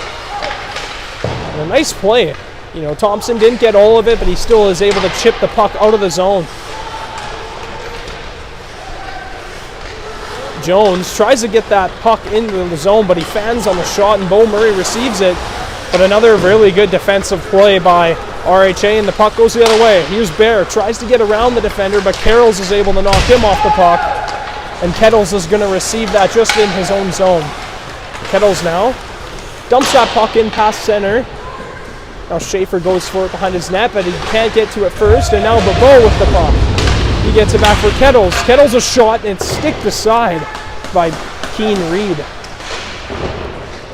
And a nice play. You know, Thompson didn't get all of it, but he still is able to chip the puck out of the zone. Jones tries to get that puck into the zone, but he fans on the shot, and Bo Murray receives it. But another really good defensive play by RHA, and the puck goes the other way. Here's Bear, tries to get around the defender, but Carrolls is able to knock him off the puck. And Kettles is going to receive that just in his own zone. Kettles now dumps that puck in past center. Now Schaefer goes for it behind his net, but he can't get to it first. And now Bobo with the puck. He gets it back for Kettles. Kettles a shot, and it's sticked aside by Keane Reed.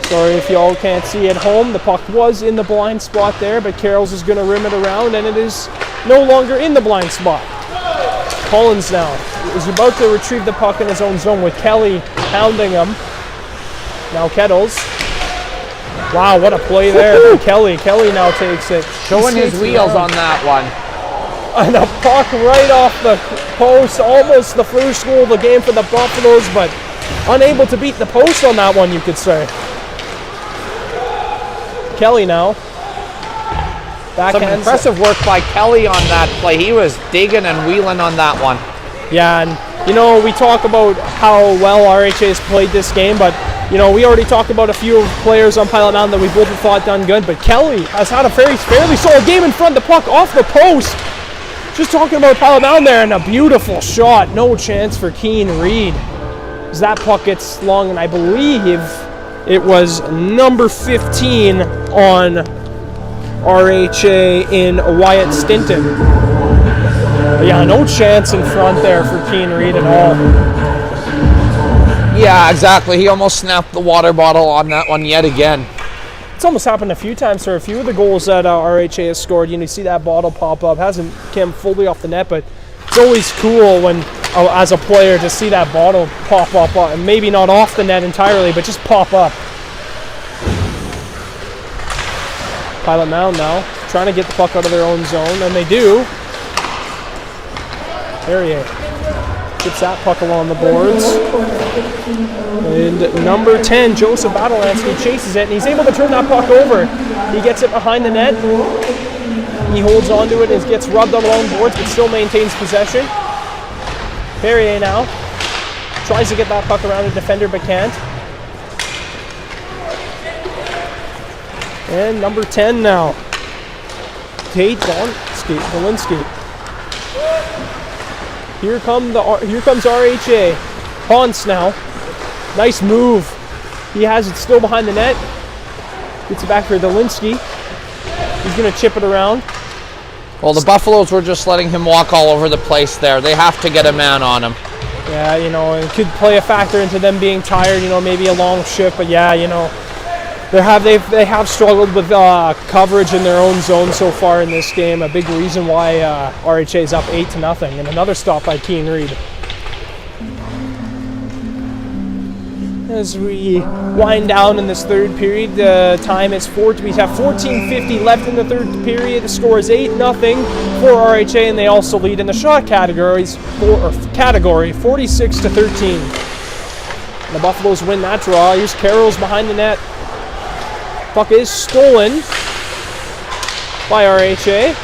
Sorry if y'all can't see at home. The puck was in the blind spot there, but Carrolls is going to rim it around, and it is no longer in the blind spot. Collins now is about to retrieve the puck in his own zone with Kelly hounding him. Now Kettles. Wow, what a play there for Kelly. Kelly now takes it. Showing his wheels on that one. And a puck right off the post. Almost the first goal of the game for the Buffaloes, but unable to beat the post on that one, you could say. Kelly now. Some impressive work by Kelly on that play. He was digging and wheeling on that one. Yeah, and you know, we talk about how well RHA has played this game, but you know, we already talked about a few players on Pilot Mound that we both thought done good, but Kelly has had a fairly solid game in front of the puck off the post. Just talking about Pilot Mound there, and a beautiful shot. No chance for Keane Reed. As that puck gets long, and I believe it was number 15 on RHA in Wyatt Stinton. But yeah, no chance in front there for Keane Reed at all. Yeah, exactly. He almost snapped the water bottle on that one yet again. It's almost happened a few times for a few of the goals that RHA has scored. You know, you see that bottle pop up. Hasn't come fully off the net, but it's always cool when, as a player, to see that bottle pop up, and maybe not off the net entirely, but just pop up. Pilot Mound now trying to get the puck out of their own zone, and they do. Perrier gets that puck along the boards. And number 10, Joseph Badalansky, chases it, and he's able to turn that puck over. He gets it behind the net. He holds onto it and gets rubbed along boards, but still maintains possession. Perrier now tries to get that puck around a defender, but can't. And number 10 now, Tate Dolinski. Here comes RHA. Ponce now. Nice move. He has it still behind the net. Gets it back for Dolinski. He's going to chip it around. Well, the Buffaloes were just letting him walk all over the place there. They have to get a man on him. Yeah, you know, it could play a factor into them being tired, you know, maybe a long shift, but yeah, you know, they have struggled with coverage in their own zone so far in this game. A big reason why RHA is up 8-0, and another stop by Keane Reed. As we wind down in this third period, the time is we have 14:50 left in the third period. The score is 8-0 for RHA, and they also lead in the shot category 46-13. The Buffaloes win that draw. Here's Carrolls behind the net. Puck is stolen by RHA.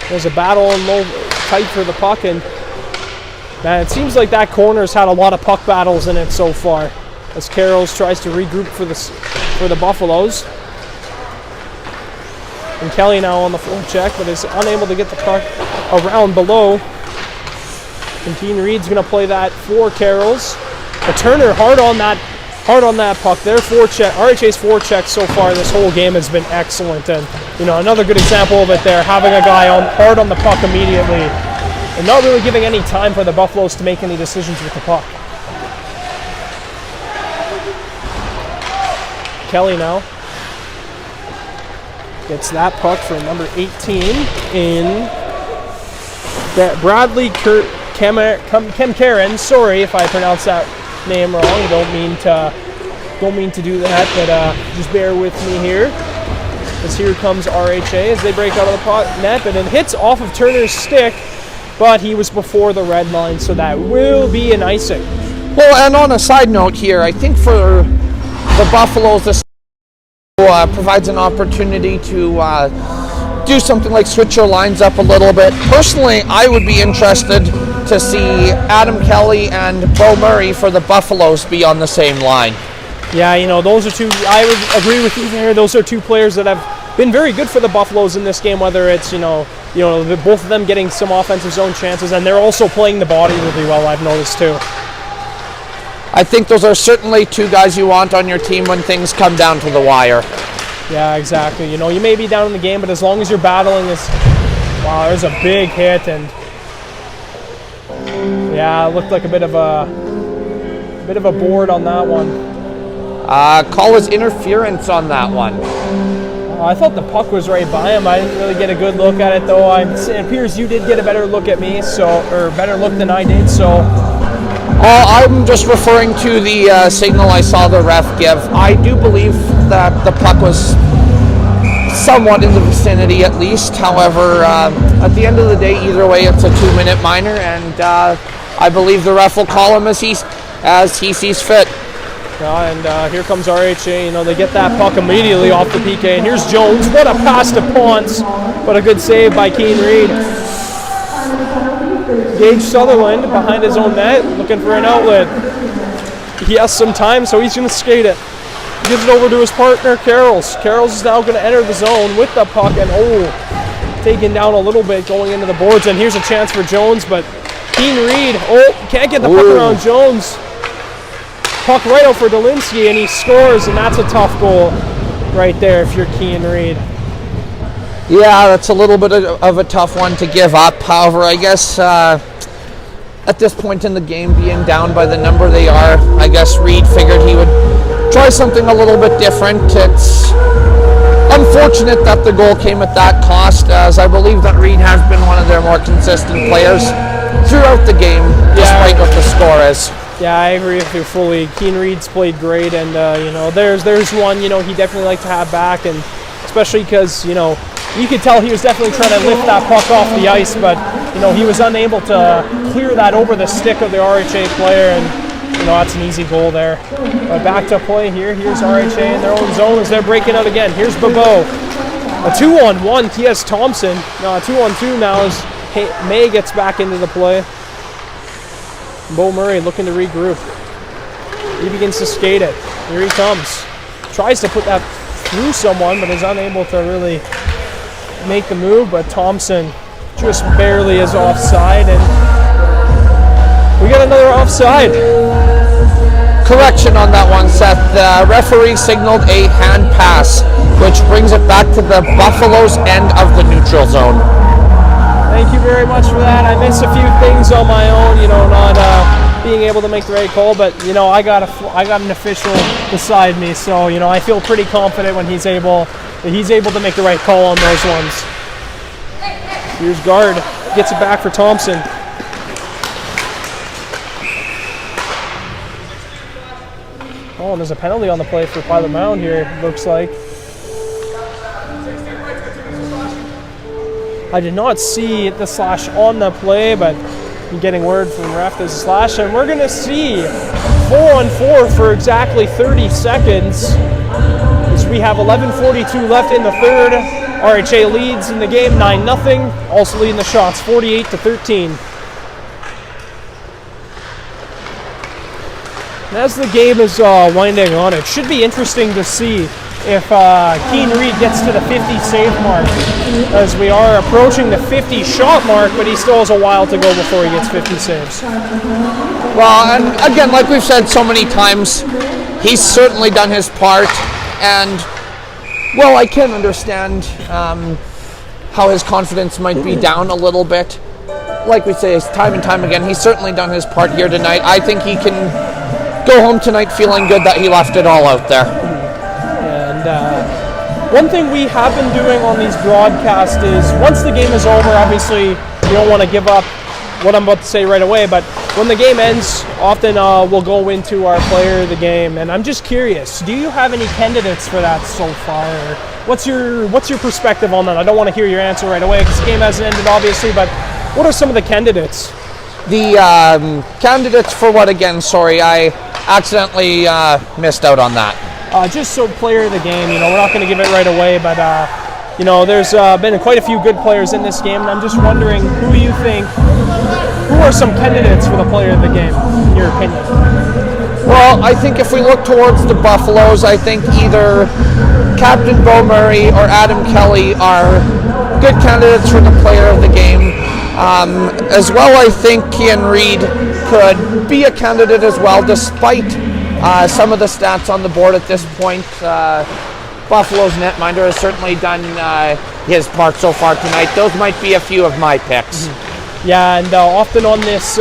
There's a battle and low tight for the puck, and man, it seems like that corner's had a lot of puck battles in it so far. As Carrolls tries to regroup for the Buffaloes. And Kelly now on the forecheck, but is unable to get the puck around below. And Keane Reed's going to play that for Carrolls. A Turner hard on that puck. Their forecheck, RHA's forecheck so far this whole game has been excellent, and you know, another good example of it there, having a guy hard on the puck immediately, and not really giving any time for the Buffaloes to make any decisions with the puck. Kelly now Gets that puck for number 18 in Bradley Kemkaren. Sorry if I pronounced that name wrong. Don't mean to do that, but just bear with me here. As here comes RHA as they break out of the net, and it hits off of Turner's stick, but he was before the red line, so that will be an icing. Well, and on a side note here, I think for the Buffaloes, this provides an opportunity to do something like switch your lines up a little bit. Personally, I would be interested to see Adam Kelly and Bo Murray for the Buffaloes be on the same line. Yeah, those are two, I would agree with you there. Those are two players that have been very good for the Buffaloes in this game, whether it's, both of them getting some offensive zone chances, and they're also playing the body really well, I've noticed too. I think those are certainly two guys you want on your team when things come down to the wire. Yeah, exactly. You may be down in the game, but as long as you're battling this... Wow, there's a big hit, and... Yeah, it looked like a bit of a board on that one. Call was interference on that one. I thought the puck was right by him. I didn't really get a good look at it, though. It appears you did get a better look at me, or better look than I did, so... I'm just referring to the signal I saw the ref give. I do believe that the puck was somewhat in the vicinity at least. However, at the end of the day, either way, it's a 2-minute minor, and I believe the ref will call him as he sees fit. Yeah, and here comes RHA. They get that puck immediately off the PK, and here's Jones. What a pass to Ponce, but a good save by Keane Reed. Gage Sutherland behind his own net, looking for an outlet. He has some time, so he's going to skate it. He gives it over to his partner, Carrolls. Carrolls is now going to enter the zone with the puck, and taken down a little bit going into the boards, and here's a chance for Jones, but Keane Reed, can't get the puck around Jones. Puck right out for Dolinsky, and he scores, and that's a tough goal right there if you're Keane Reed. Yeah, that's a little bit of a tough one to give up. However, I guess at this point in the game, being down by the number they are, I guess Reed figured he would try something a little bit different. It's unfortunate that the goal came at that cost, as I believe that Reed has been one of their more consistent players throughout the game, despite what the score is. Yeah, I agree with you fully. Keane Reed's played great, and there's one he definitely like to have back, and especially because you could tell he was definitely trying to lift that puck off the ice, but he was unable to clear that over the stick of the RHA player, and that's an easy goal there. But back to play here. Here's RHA in their own zone as they're breaking out again. Here's Bobo. A 2-on-1. T.S. Thompson. No, a 2-on-2 now as May gets back into the play. Bo Murray looking to regroup. He begins to skate it. Here he comes. Tries to put that through someone, but is unable to really make the move, but Thompson just barely is offside, and we got another offside. Correction on that one, Seth. The referee signaled a hand pass, which brings it back to the Buffalo's end of the neutral zone. Thank you very much for that. I missed a few things on my own, not being able to make the right call, but I got an official beside me, so I feel pretty confident when he's able to make the right call on those ones. Here's Guard, gets it back for Thompson. Oh, and there's a penalty on the play for Pilot Mound here, looks like. I did not see the slash on the play, but I'm getting word from ref there's a slash, and we're going to see 4-on-4 for exactly 30 seconds. As we have 11:42 left in the third. RHA leads in the game 9-0, also leading the shots 48-13. And as the game is winding on, it should be interesting to see if Keane Reed gets to the 50 save mark, as we are approaching the 50 shot mark, but he still has a while to go before he gets 50 saves. Well, and again, like we've said so many times, he's certainly done his part, and well, I can understand how his confidence might be down a little bit. Like we say time and time again, he's certainly done his part here tonight. I think he can go home tonight feeling good that he left it all out there. And One thing we have been doing on these broadcasts is once the game is over, obviously we don't want to give up what I'm about to say right away, but when the game ends, often we'll go into our player of the game, and I'm just curious, do you have any candidates for that so far? What's your perspective on that? I don't want to hear your answer right away because the game hasn't ended, obviously, but what are some of the candidates? The candidates for what again? Sorry, I accidentally missed out on that. Just so player of the game, we're not going to give it right away, but there's been quite a few good players in this game, and I'm just wondering who are some candidates for the player of the game, in your opinion? Well, I think if we look towards the Buffaloes, I think either Captain Bo Murray or Adam Kelly are good candidates for the player of the game. As well, I think Kian Reed could be a candidate as well, despite some of the stats on the board at this point. Buffalo's netminder has certainly done his part so far tonight. Those might be a few of my picks. Mm-hmm. Yeah, and often on this,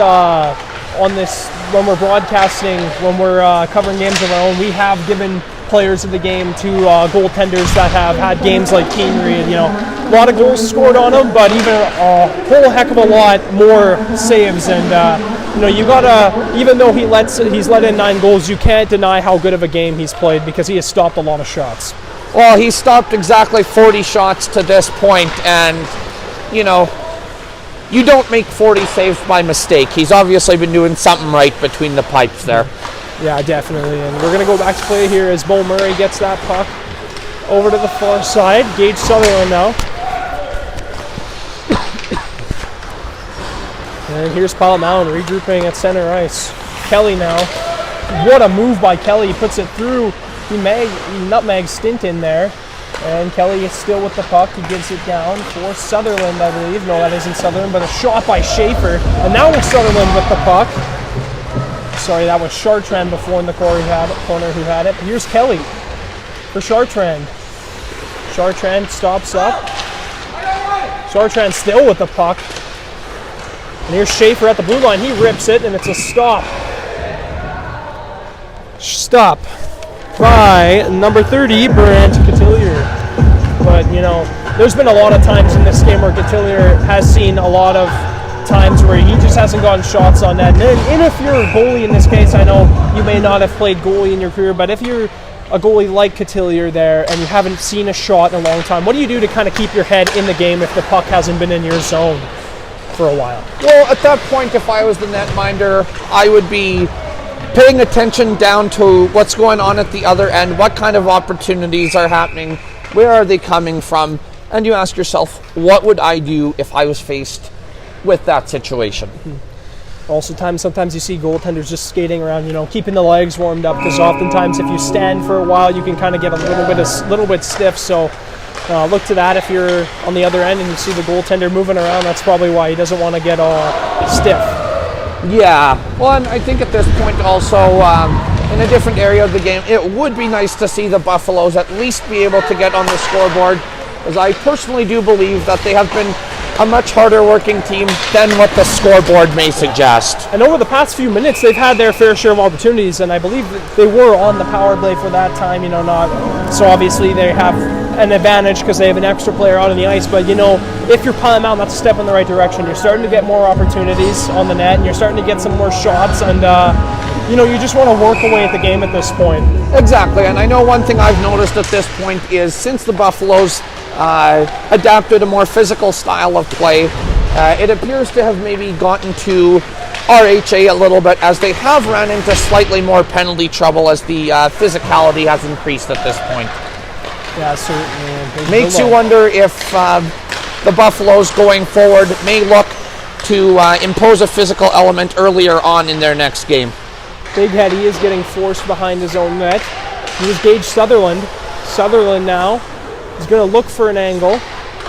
when we're broadcasting, when we're covering games of our own, we have given players of the game to goaltenders that have had games like Kian Reed. A lot of goals scored on him, but even a whole heck of a lot more saves. And you gotta, even though he's let in 9 goals, you can't deny how good of a game he's played because he has stopped a lot of shots. Well, he stopped exactly 40 shots to this point, and you don't make 40 saves by mistake. He's obviously been doing something right between the pipes there. Yeah, definitely. And we're going to go back to play here as Bo Murray gets that puck over to the far side. Gage Sutherland now. And here's Pilot Mound regrouping at center ice. Kelly now. What a move by Kelly. He puts it through. He nutmegs Stint in there. And Kelly is still with the puck. He gives it down for Sutherland, I believe. No, that isn't Sutherland, but a shot by Schaefer. And now it's Sutherland with the puck. Sorry, that was Chartrand before in the corner who had it. Here's Kelly for Chartrand. Chartrand stops up. Chartrand still with the puck. And here's Schaefer at the blue line. He rips it, and it's a stop. Stop by number 30, Brant Cotillier. But, there's been a lot of times in this game where Cotillier has seen a lot of times where he just hasn't gotten shots on net. And if you're a goalie in this case, I know you may not have played goalie in your career, but if you're a goalie like Cotillier there and you haven't seen a shot in a long time, what do you do to kind of keep your head in the game if the puck hasn't been in your zone for a while? Well, at that point, if I was the netminder, I would be paying attention down to what's going on at the other end, what kind of opportunities are happening, where are they coming from, and you ask yourself, what would I do if I was faced with that situation? Also, sometimes you see goaltenders just skating around, keeping the legs warmed up, because oftentimes if you stand for a while, you can kind of get a little bit stiff. So look to that if you're on the other end and you see the goaltender moving around. That's probably why he doesn't want to get all stiff. Yeah, well, and I think at this point also, in a different area of the game, it would be nice to see the Buffaloes at least be able to get on the scoreboard, as I personally do believe that they have been a much harder working team than what the scoreboard may suggest. And over the past few minutes, they've had their fair share of opportunities, and I believe that they were on the power play for that time, not. So obviously they have an advantage because they have an extra player out on the ice, but if you're Pilot Mound, that's a step in the right direction. You're starting to get more opportunities on the net, and you're starting to get some more shots, and you just want to work away at the game at this point. Exactly, and I know one thing I've noticed at this point is since the Buffaloes adapted a more physical style of play, it appears to have maybe gotten to RHA a little bit, as they have ran into slightly more penalty trouble as the physicality has increased at this point. Yeah, certainly. Makes you wonder if the Buffaloes going forward may look to impose a physical element earlier on in their next game. Big Head, he is getting forced behind his own net. Here's Gage Sutherland. Sutherland now. He's going to look for an angle.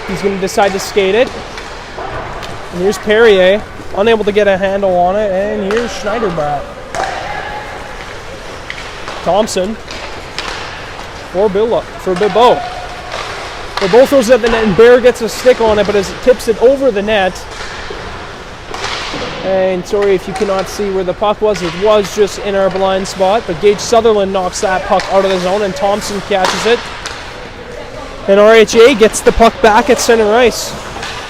He's going to decide to skate it. And here's Perrier, unable to get a handle on it. And here's Schneiderbrat. Thompson for Bilbo. Bilbo throws it at the net, and Bear gets a stick on it, but as it tips it over the net. And sorry if you cannot see where the puck was. It was just in our blind spot. But Gage Sutherland knocks that puck out of the zone, and Thompson catches it. And RHA gets the puck back at center ice.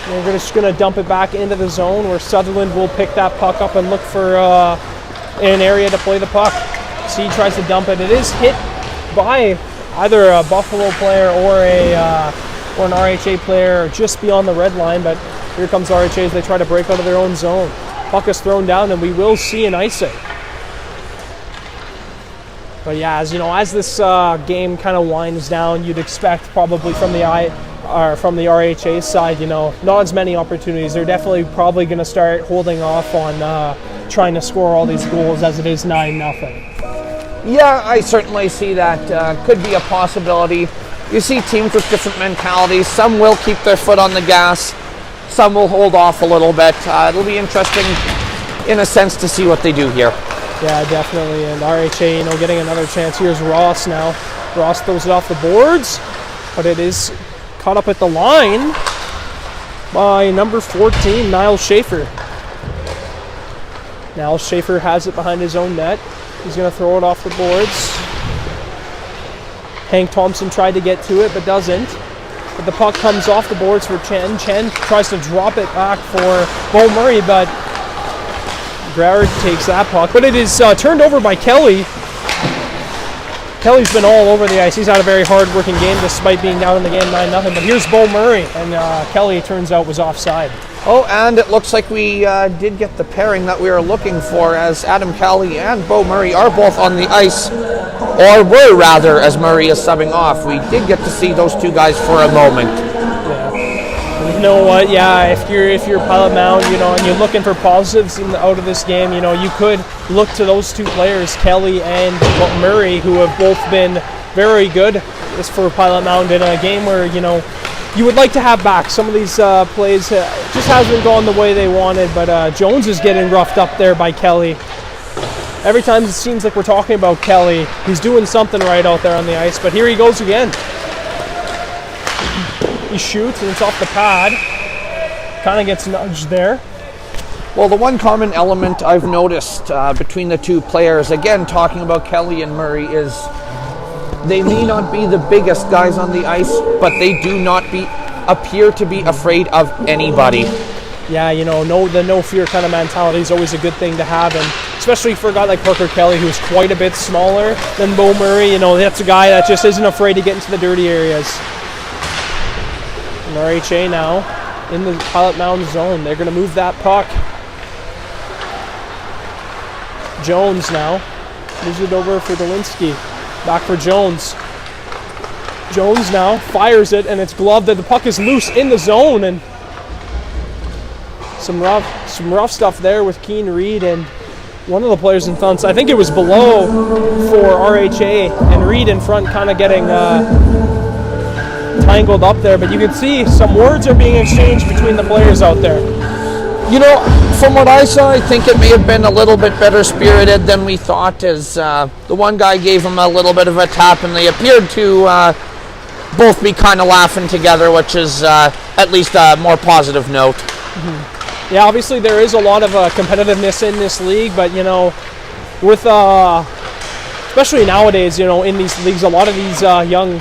And we're just going to dump it back into the zone where Sutherland will pick that puck up and look for an area to play the puck. C tries to dump it. It is hit by either a Buffalo player or an RHA player just beyond the red line, but here comes RHA as they try to break out of their own zone. Puck is thrown down and we will see an icing. But yeah, as this game kind of winds down, you'd expect probably from the RHA side, not as many opportunities. They're definitely probably going to start holding off on trying to score all these goals as it is 9-0. Yeah, I certainly see that could be a possibility. You see teams with different mentalities. Some will keep their foot on the gas. Some will hold off a little bit. It'll be interesting in a sense to see what they do here. Yeah, definitely. And RHA, getting another chance. Here's Ross now. Ross throws it off the boards, but it is caught up at the line by number 14, Niall Schaefer. Niall Schaefer has it behind his own net. He's going to throw it off the boards. Hank Thompson tried to get to it, but doesn't. But the puck comes off the boards for Chen. Chen tries to drop it back for Bo Murray, but Broward takes that puck. But it is turned over by Kelly. Kelly's been all over the ice. He's had a very hard-working game despite being down in the game 9-0. But here's Bo Murray, and Kelly, turns out, was offside. Oh, and it looks like we did get the pairing that we were looking for, as Adam Kelly and Bo Murray are both on the ice, or were rather, as Murray is subbing off. We did get to see those two guys for a moment. Yeah. You know what? Yeah, if you're Pilot Mound, and you're looking for positives out of this game, you could look to those two players, Kelly and Murray, who have both been very good for Pilot Mound in a game where you would like to have back. Some of these plays just hasn't gone the way they wanted, but Jones is getting roughed up there by Kelly. Every time it seems like we're talking about Kelly, he's doing something right out there on the ice, but here he goes again. He shoots and it's off the pad. Kind of gets nudged there. Well, the one common element I've noticed between the two players, again talking about Kelly and Murray, is they may not be the biggest guys on the ice, but they do not appear to be afraid of anybody. Yeah, the no fear kind of mentality is always a good thing to have, and especially for a guy like Parker Kelly, who's quite a bit smaller than Bo Murray. That's a guy that just isn't afraid to get into the dirty areas. And RHA now in the Pilot Mound zone. They're going to move that puck. Jones now moves it over for Dolinsky. Back for Jones. Jones now fires it, and it's gloved. The puck is loose in the zone, and some rough stuff there with Keane Reed and one of the players in front. I think it was below for RHA, and Reed in front kind of getting tangled up there. But you can see some words are being exchanged between the players out there. From what I saw, I think it may have been a little bit better spirited than we thought, as the one guy gave him a little bit of a tap, and they appeared to both be kind of laughing together, which is at least a more positive note. Mm-hmm. Yeah, obviously there is a lot of competitiveness in this league, but with especially nowadays, in these leagues, a lot of these young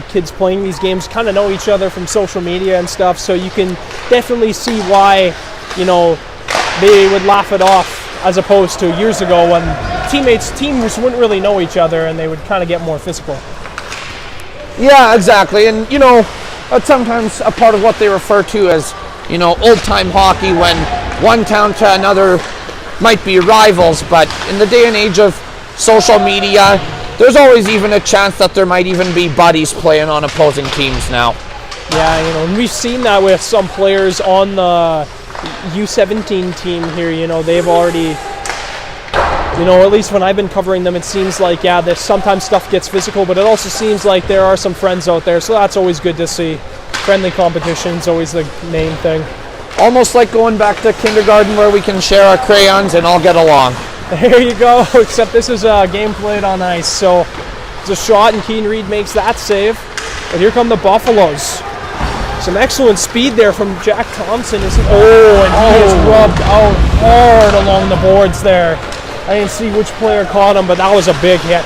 kids playing these games kind of know each other from social media and stuff, so you can definitely see why they would laugh it off, as opposed to years ago when teams wouldn't really know each other and they would kind of get more physical. Yeah, exactly, and that's sometimes a part of what they refer to as old-time hockey, when one town to another might be rivals, but in the day and age of social media, there's always even a chance that there might even be buddies playing on opposing teams now. Yeah, and we've seen that with some players on the U17 team here. They've already, at least when I've been covering them, it seems like, there's sometimes stuff gets physical, but it also seems like there are some friends out there, so that's always good to see. Friendly competition is always the main thing. Almost like going back to kindergarten where we can share our crayons and all get along. There you go, except this is a game played on ice, so it's a shot and Keane Reed makes that save. But here come the Buffaloes. Some excellent speed there from Jack Thompson. He is rubbed out hard along the boards there. I didn't see which player caught him, but that was a big hit.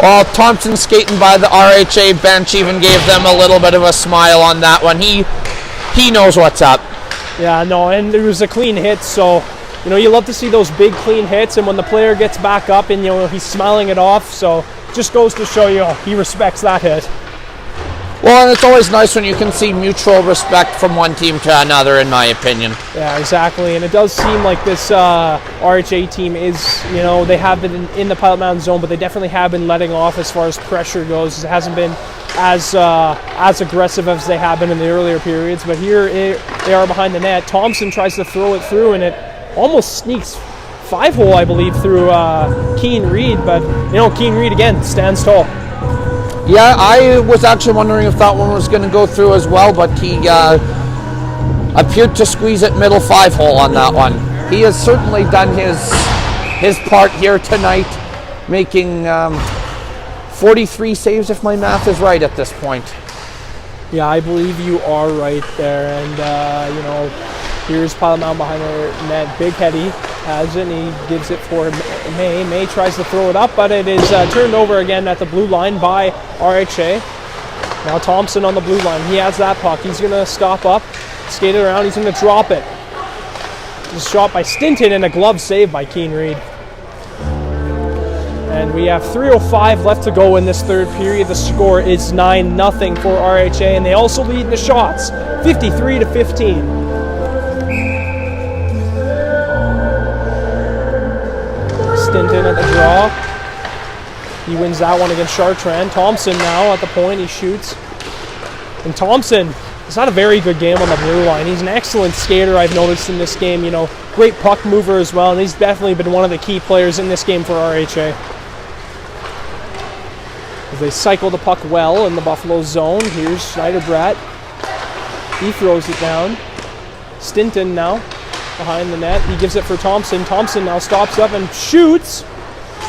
Well, Thompson skating by the RHA bench even gave them a little bit of a smile on that one. He knows what's up. Yeah, no, and it was a clean hit, so, you know, you love to see those big clean hits, and when the player gets back up and, you know, he's smiling it off, so just goes to show you he respects that hit. Well, and it's always nice when you can see mutual respect from one team to another, in my opinion. Yeah, exactly, and it does seem like this RHA team is, you know, they have been in the Pilot Mound zone, but they definitely have been letting off as far as pressure goes. It hasn't been as aggressive as they have been in the earlier periods, but here they are behind the net. Thompson tries to throw it through, and it almost sneaks 5-hole, I believe, through Keane Reed, but, you know, Keane Reed, again, stands tall. Yeah, I was actually wondering if that one was going to go through as well, but he appeared to squeeze it middle 5-hole on that one. He has certainly done his part here tonight, making 43 saves, if my math is right at this point. Yeah, I believe you are right there, and, you know, here's Pilot Mound behind the net. Big Hetty has it, and he gives it for May. May tries to throw it up, but it is turned over again at the blue line by RHA. Now Thompson on the blue line. He has that puck. He's going to stop up, skate it around. He's going to drop it. It's shot by Stinton, and a glove save by Keane Reed. And we have 3:05 left to go in this third period. The score is 9-0 for RHA, and they also lead in the shots, 53-15. Stinton at the draw. He wins that one against Chartrand. Thompson now at the point. He shoots. And Thompson has had a very good game on the blue line. He's an excellent skater, I've noticed in this game. You know, great puck mover as well. And he's definitely been one of the key players in this game for RHA. As they cycle the puck well in the Buffalo zone. Here's Schneider-Bratt. He throws it down. Stinton now behind the net. He gives it for Thompson. Thompson now stops up and shoots.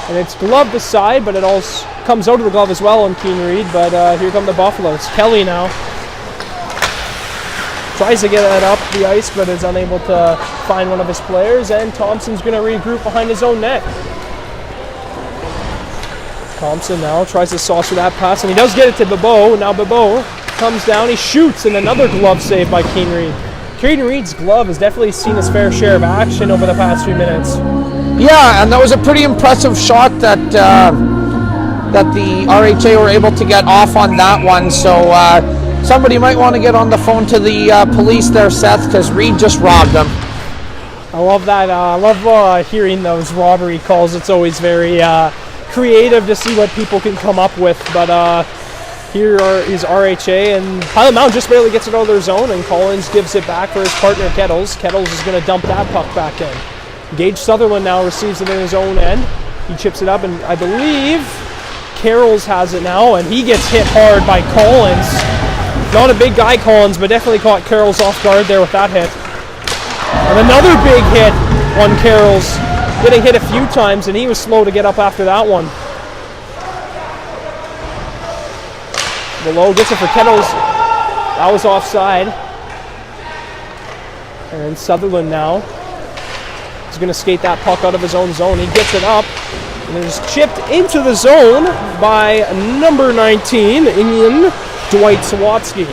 And it's gloved aside, but it all comes out of the glove as well on Keane Reed. But here come the Buffaloes. Kelly now tries to get that up the ice, but is unable to find one of his players. And Thompson's going to regroup behind his own net. Thompson now tries to saucer that pass, and he does get it to Bebeau. Now Bebeau comes down, he shoots, and another glove save by Keane Reed. Keane Reed's glove has definitely seen his fair share of action over the past few minutes. Yeah, and that was a pretty impressive shot that the RHA were able to get off on that one. So somebody might want to get on the phone to the police there, Seth, because Reed just robbed them. I love that. I love hearing those robbery calls. It's always very creative to see what people can come up with. But here is RHA, and Pilot Mound just barely gets it out of their zone, and Collins gives it back for his partner Kettles. Kettles is going to dump that puck back in. Gage Sutherland now receives it in his own end. He chips it up, and I believe Carrolls has it now, and he gets hit hard by Collins. Not a big guy, Collins, but definitely caught Carrolls off guard there with that hit. And another big hit on Carrolls, getting hit a few times, and he was slow to get up after that one. Below gets it for Kettles. That was offside. And Sutherland now is going to skate that puck out of his own zone. He gets it up, and it is chipped into the zone by number 19, Indian Dwight Sawatsky.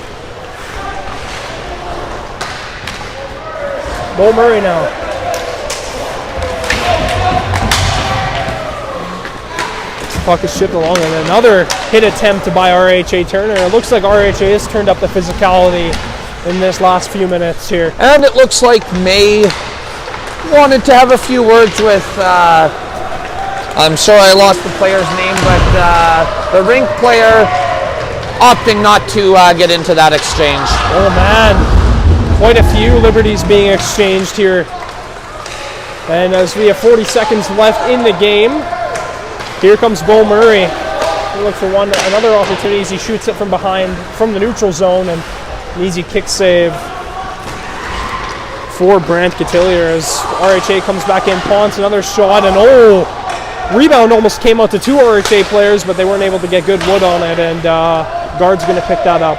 Bo Murray now. Puck is shipped along, and another hit attempt by RHA Turner. It looks like RHA has turned up the physicality in this last few minutes here. And it looks like May wanted to have a few words with, I'm sure I lost the player's name, but the rink player opting not to get into that exchange. Oh man, quite a few liberties being exchanged here. And as we have 40 seconds left in the game, here comes Bo Murray. He'll look for another opportunity as he shoots it from behind, from the neutral zone, and an easy kick save for Brant Cotillier as RHA comes back in. Ponce, another shot, and rebound almost came out to two RHA players, but they weren't able to get good wood on it, and guard's going to pick that up.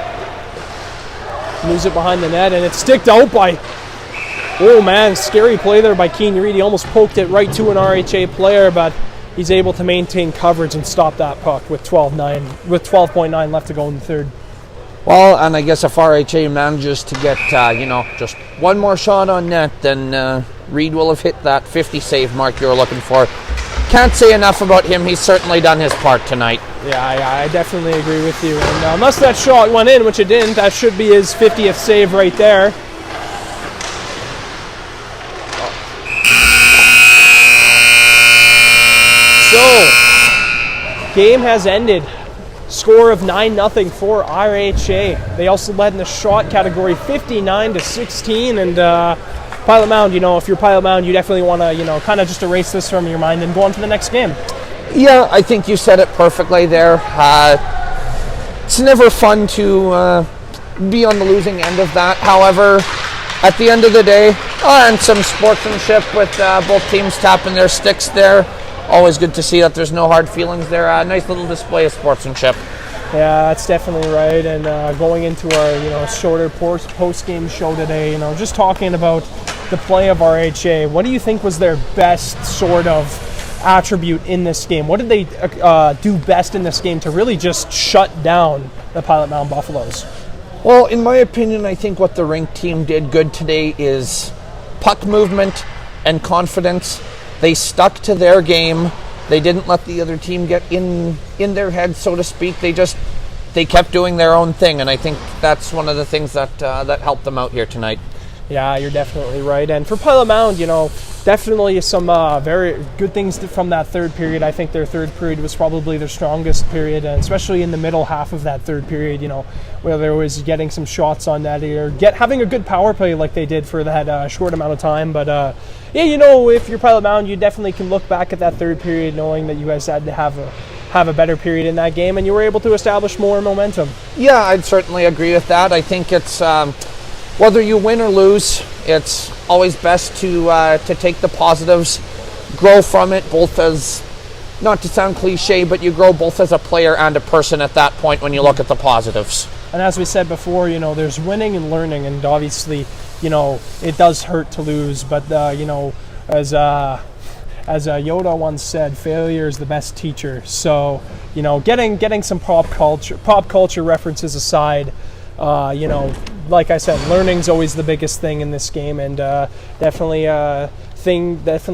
Moves it behind the net, and it's sticked out by, oh man, scary play there by Keane Reed. He almost poked it right to an RHA player, but he's able to maintain coverage and stop that puck with 12.9 left to go in the third. Well, and I guess if RHA manages to get, just one more shot on net, then Reed will have hit that 50 save mark you were looking for. Can't say enough about him. He's certainly done his part tonight. Yeah, I definitely agree with you. And unless that shot went in, which it didn't, that should be his 50th save right there. So, game has ended. Score of 9-0 for RHA. They also led in the shot category 59-16. And Pilot Mound, if you're Pilot Mound, you definitely want to, kind of just erase this from your mind and go on to the next game. Yeah, I think you said it perfectly there. It's never fun to be on the losing end of that. However, at the end of the day, and some sportsmanship with both teams tapping their sticks there. Always good to see that there's no hard feelings there. A nice little display of sportsmanship. Yeah, that's definitely right. And going into our shorter post-game show today, just talking about the play of RHA, what do you think was their best sort of attribute in this game? What did they do best in this game to really just shut down the Pilot Mound Buffaloes? Well, in my opinion, I think what the rink team did good today is puck movement and confidence. They stuck to their game. They didn't let the other team get in their head, so to speak. They kept doing their own thing, and I think that's one of the things that helped them out here tonight. Yeah, you're definitely right. And for Pilot Mound, definitely some very good things from that third period. I think their third period was probably their strongest period, and especially in the middle half of that third period, where there was getting some shots on net or having a good power play like they did for that short amount of time. But if you're Pilot Mound, you definitely can look back at that third period knowing that you guys had to have a better period in that game, and you were able to establish more momentum. Yeah, I'd certainly agree with that. I think it's whether you win or lose, it's always best to take the positives, grow from it, both as, not to sound cliche, but you grow both as a player and a person at that point when you look at the positives. And as we said before, there's winning and learning, and obviously, it does hurt to lose, but as Yoda once said, failure is the best teacher. So, getting some pop culture references aside, like I said, learning's always the biggest thing in this game, and definitely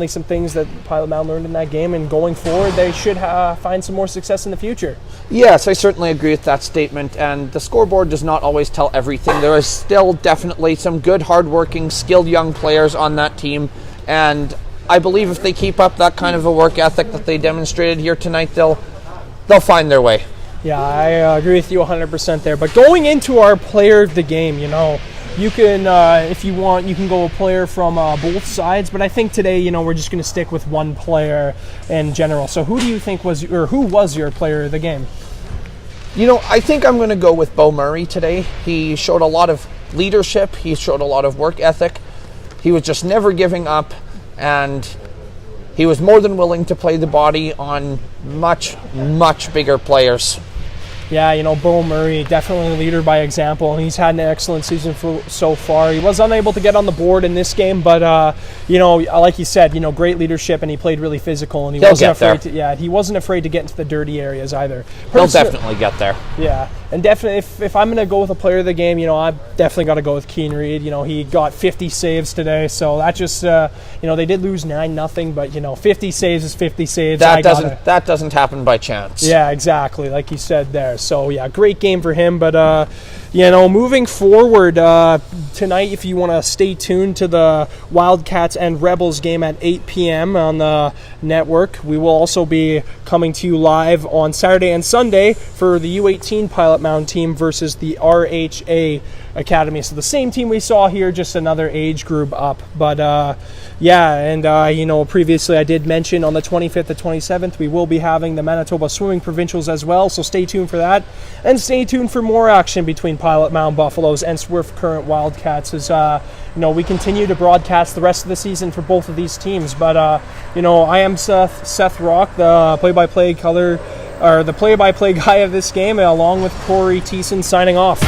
some things that Pilot Mound learned in that game, and going forward they should find some more success in the future. Yes, I certainly agree with that statement, and the scoreboard does not always tell everything. There is still definitely some good, hardworking, skilled young players on that team, and I believe if they keep up that kind of a work ethic that they demonstrated here tonight, they'll find their way. Yeah, I agree with you 100% there. But going into our player of the game, you can, if you want, you can go a player from both sides. But I think today, we're just going to stick with one player in general. So who do you think who was your player of the game? I think I'm going to go with Bo Murray today. He showed a lot of leadership. He showed a lot of work ethic. He was just never giving up, and he was more than willing to play the body on much, much bigger players. Yeah, Bo Murray, definitely a leader by example, and he's had an excellent season so far. He was unable to get on the board in this game, but, like you said, great leadership, and he played really physical, and he wasn't afraid to get into the dirty areas either. He'll definitely get there. Yeah, and definitely, if I'm going to go with a player of the game, I've definitely got to go with Keane Reed. He got 50 saves today, so that just, they did lose 9-0, but, 50 saves is 50 saves. That doesn't happen by chance. Yeah, exactly, like you said there. So, yeah, great game for him. But, moving forward tonight, if you want to stay tuned to the Wildcats and Rebels game at 8 p.m. on the network, we will also be coming to you live on Saturday and Sunday for the U18 Pilot Mound team versus the RHA Academy. So the same team we saw here, just another age group up. But, previously I did mention on the 25th to 27th, we will be having the Manitoba Swimming Provincials as well, so stay tuned for that. And stay tuned for more action between Pilot Mound Buffaloes and Swift Current Wildcats as, we continue to broadcast the rest of the season for both of these teams. But, I am Seth Rock, the play-by-play guy of this game, along with Corey Thiessen signing off.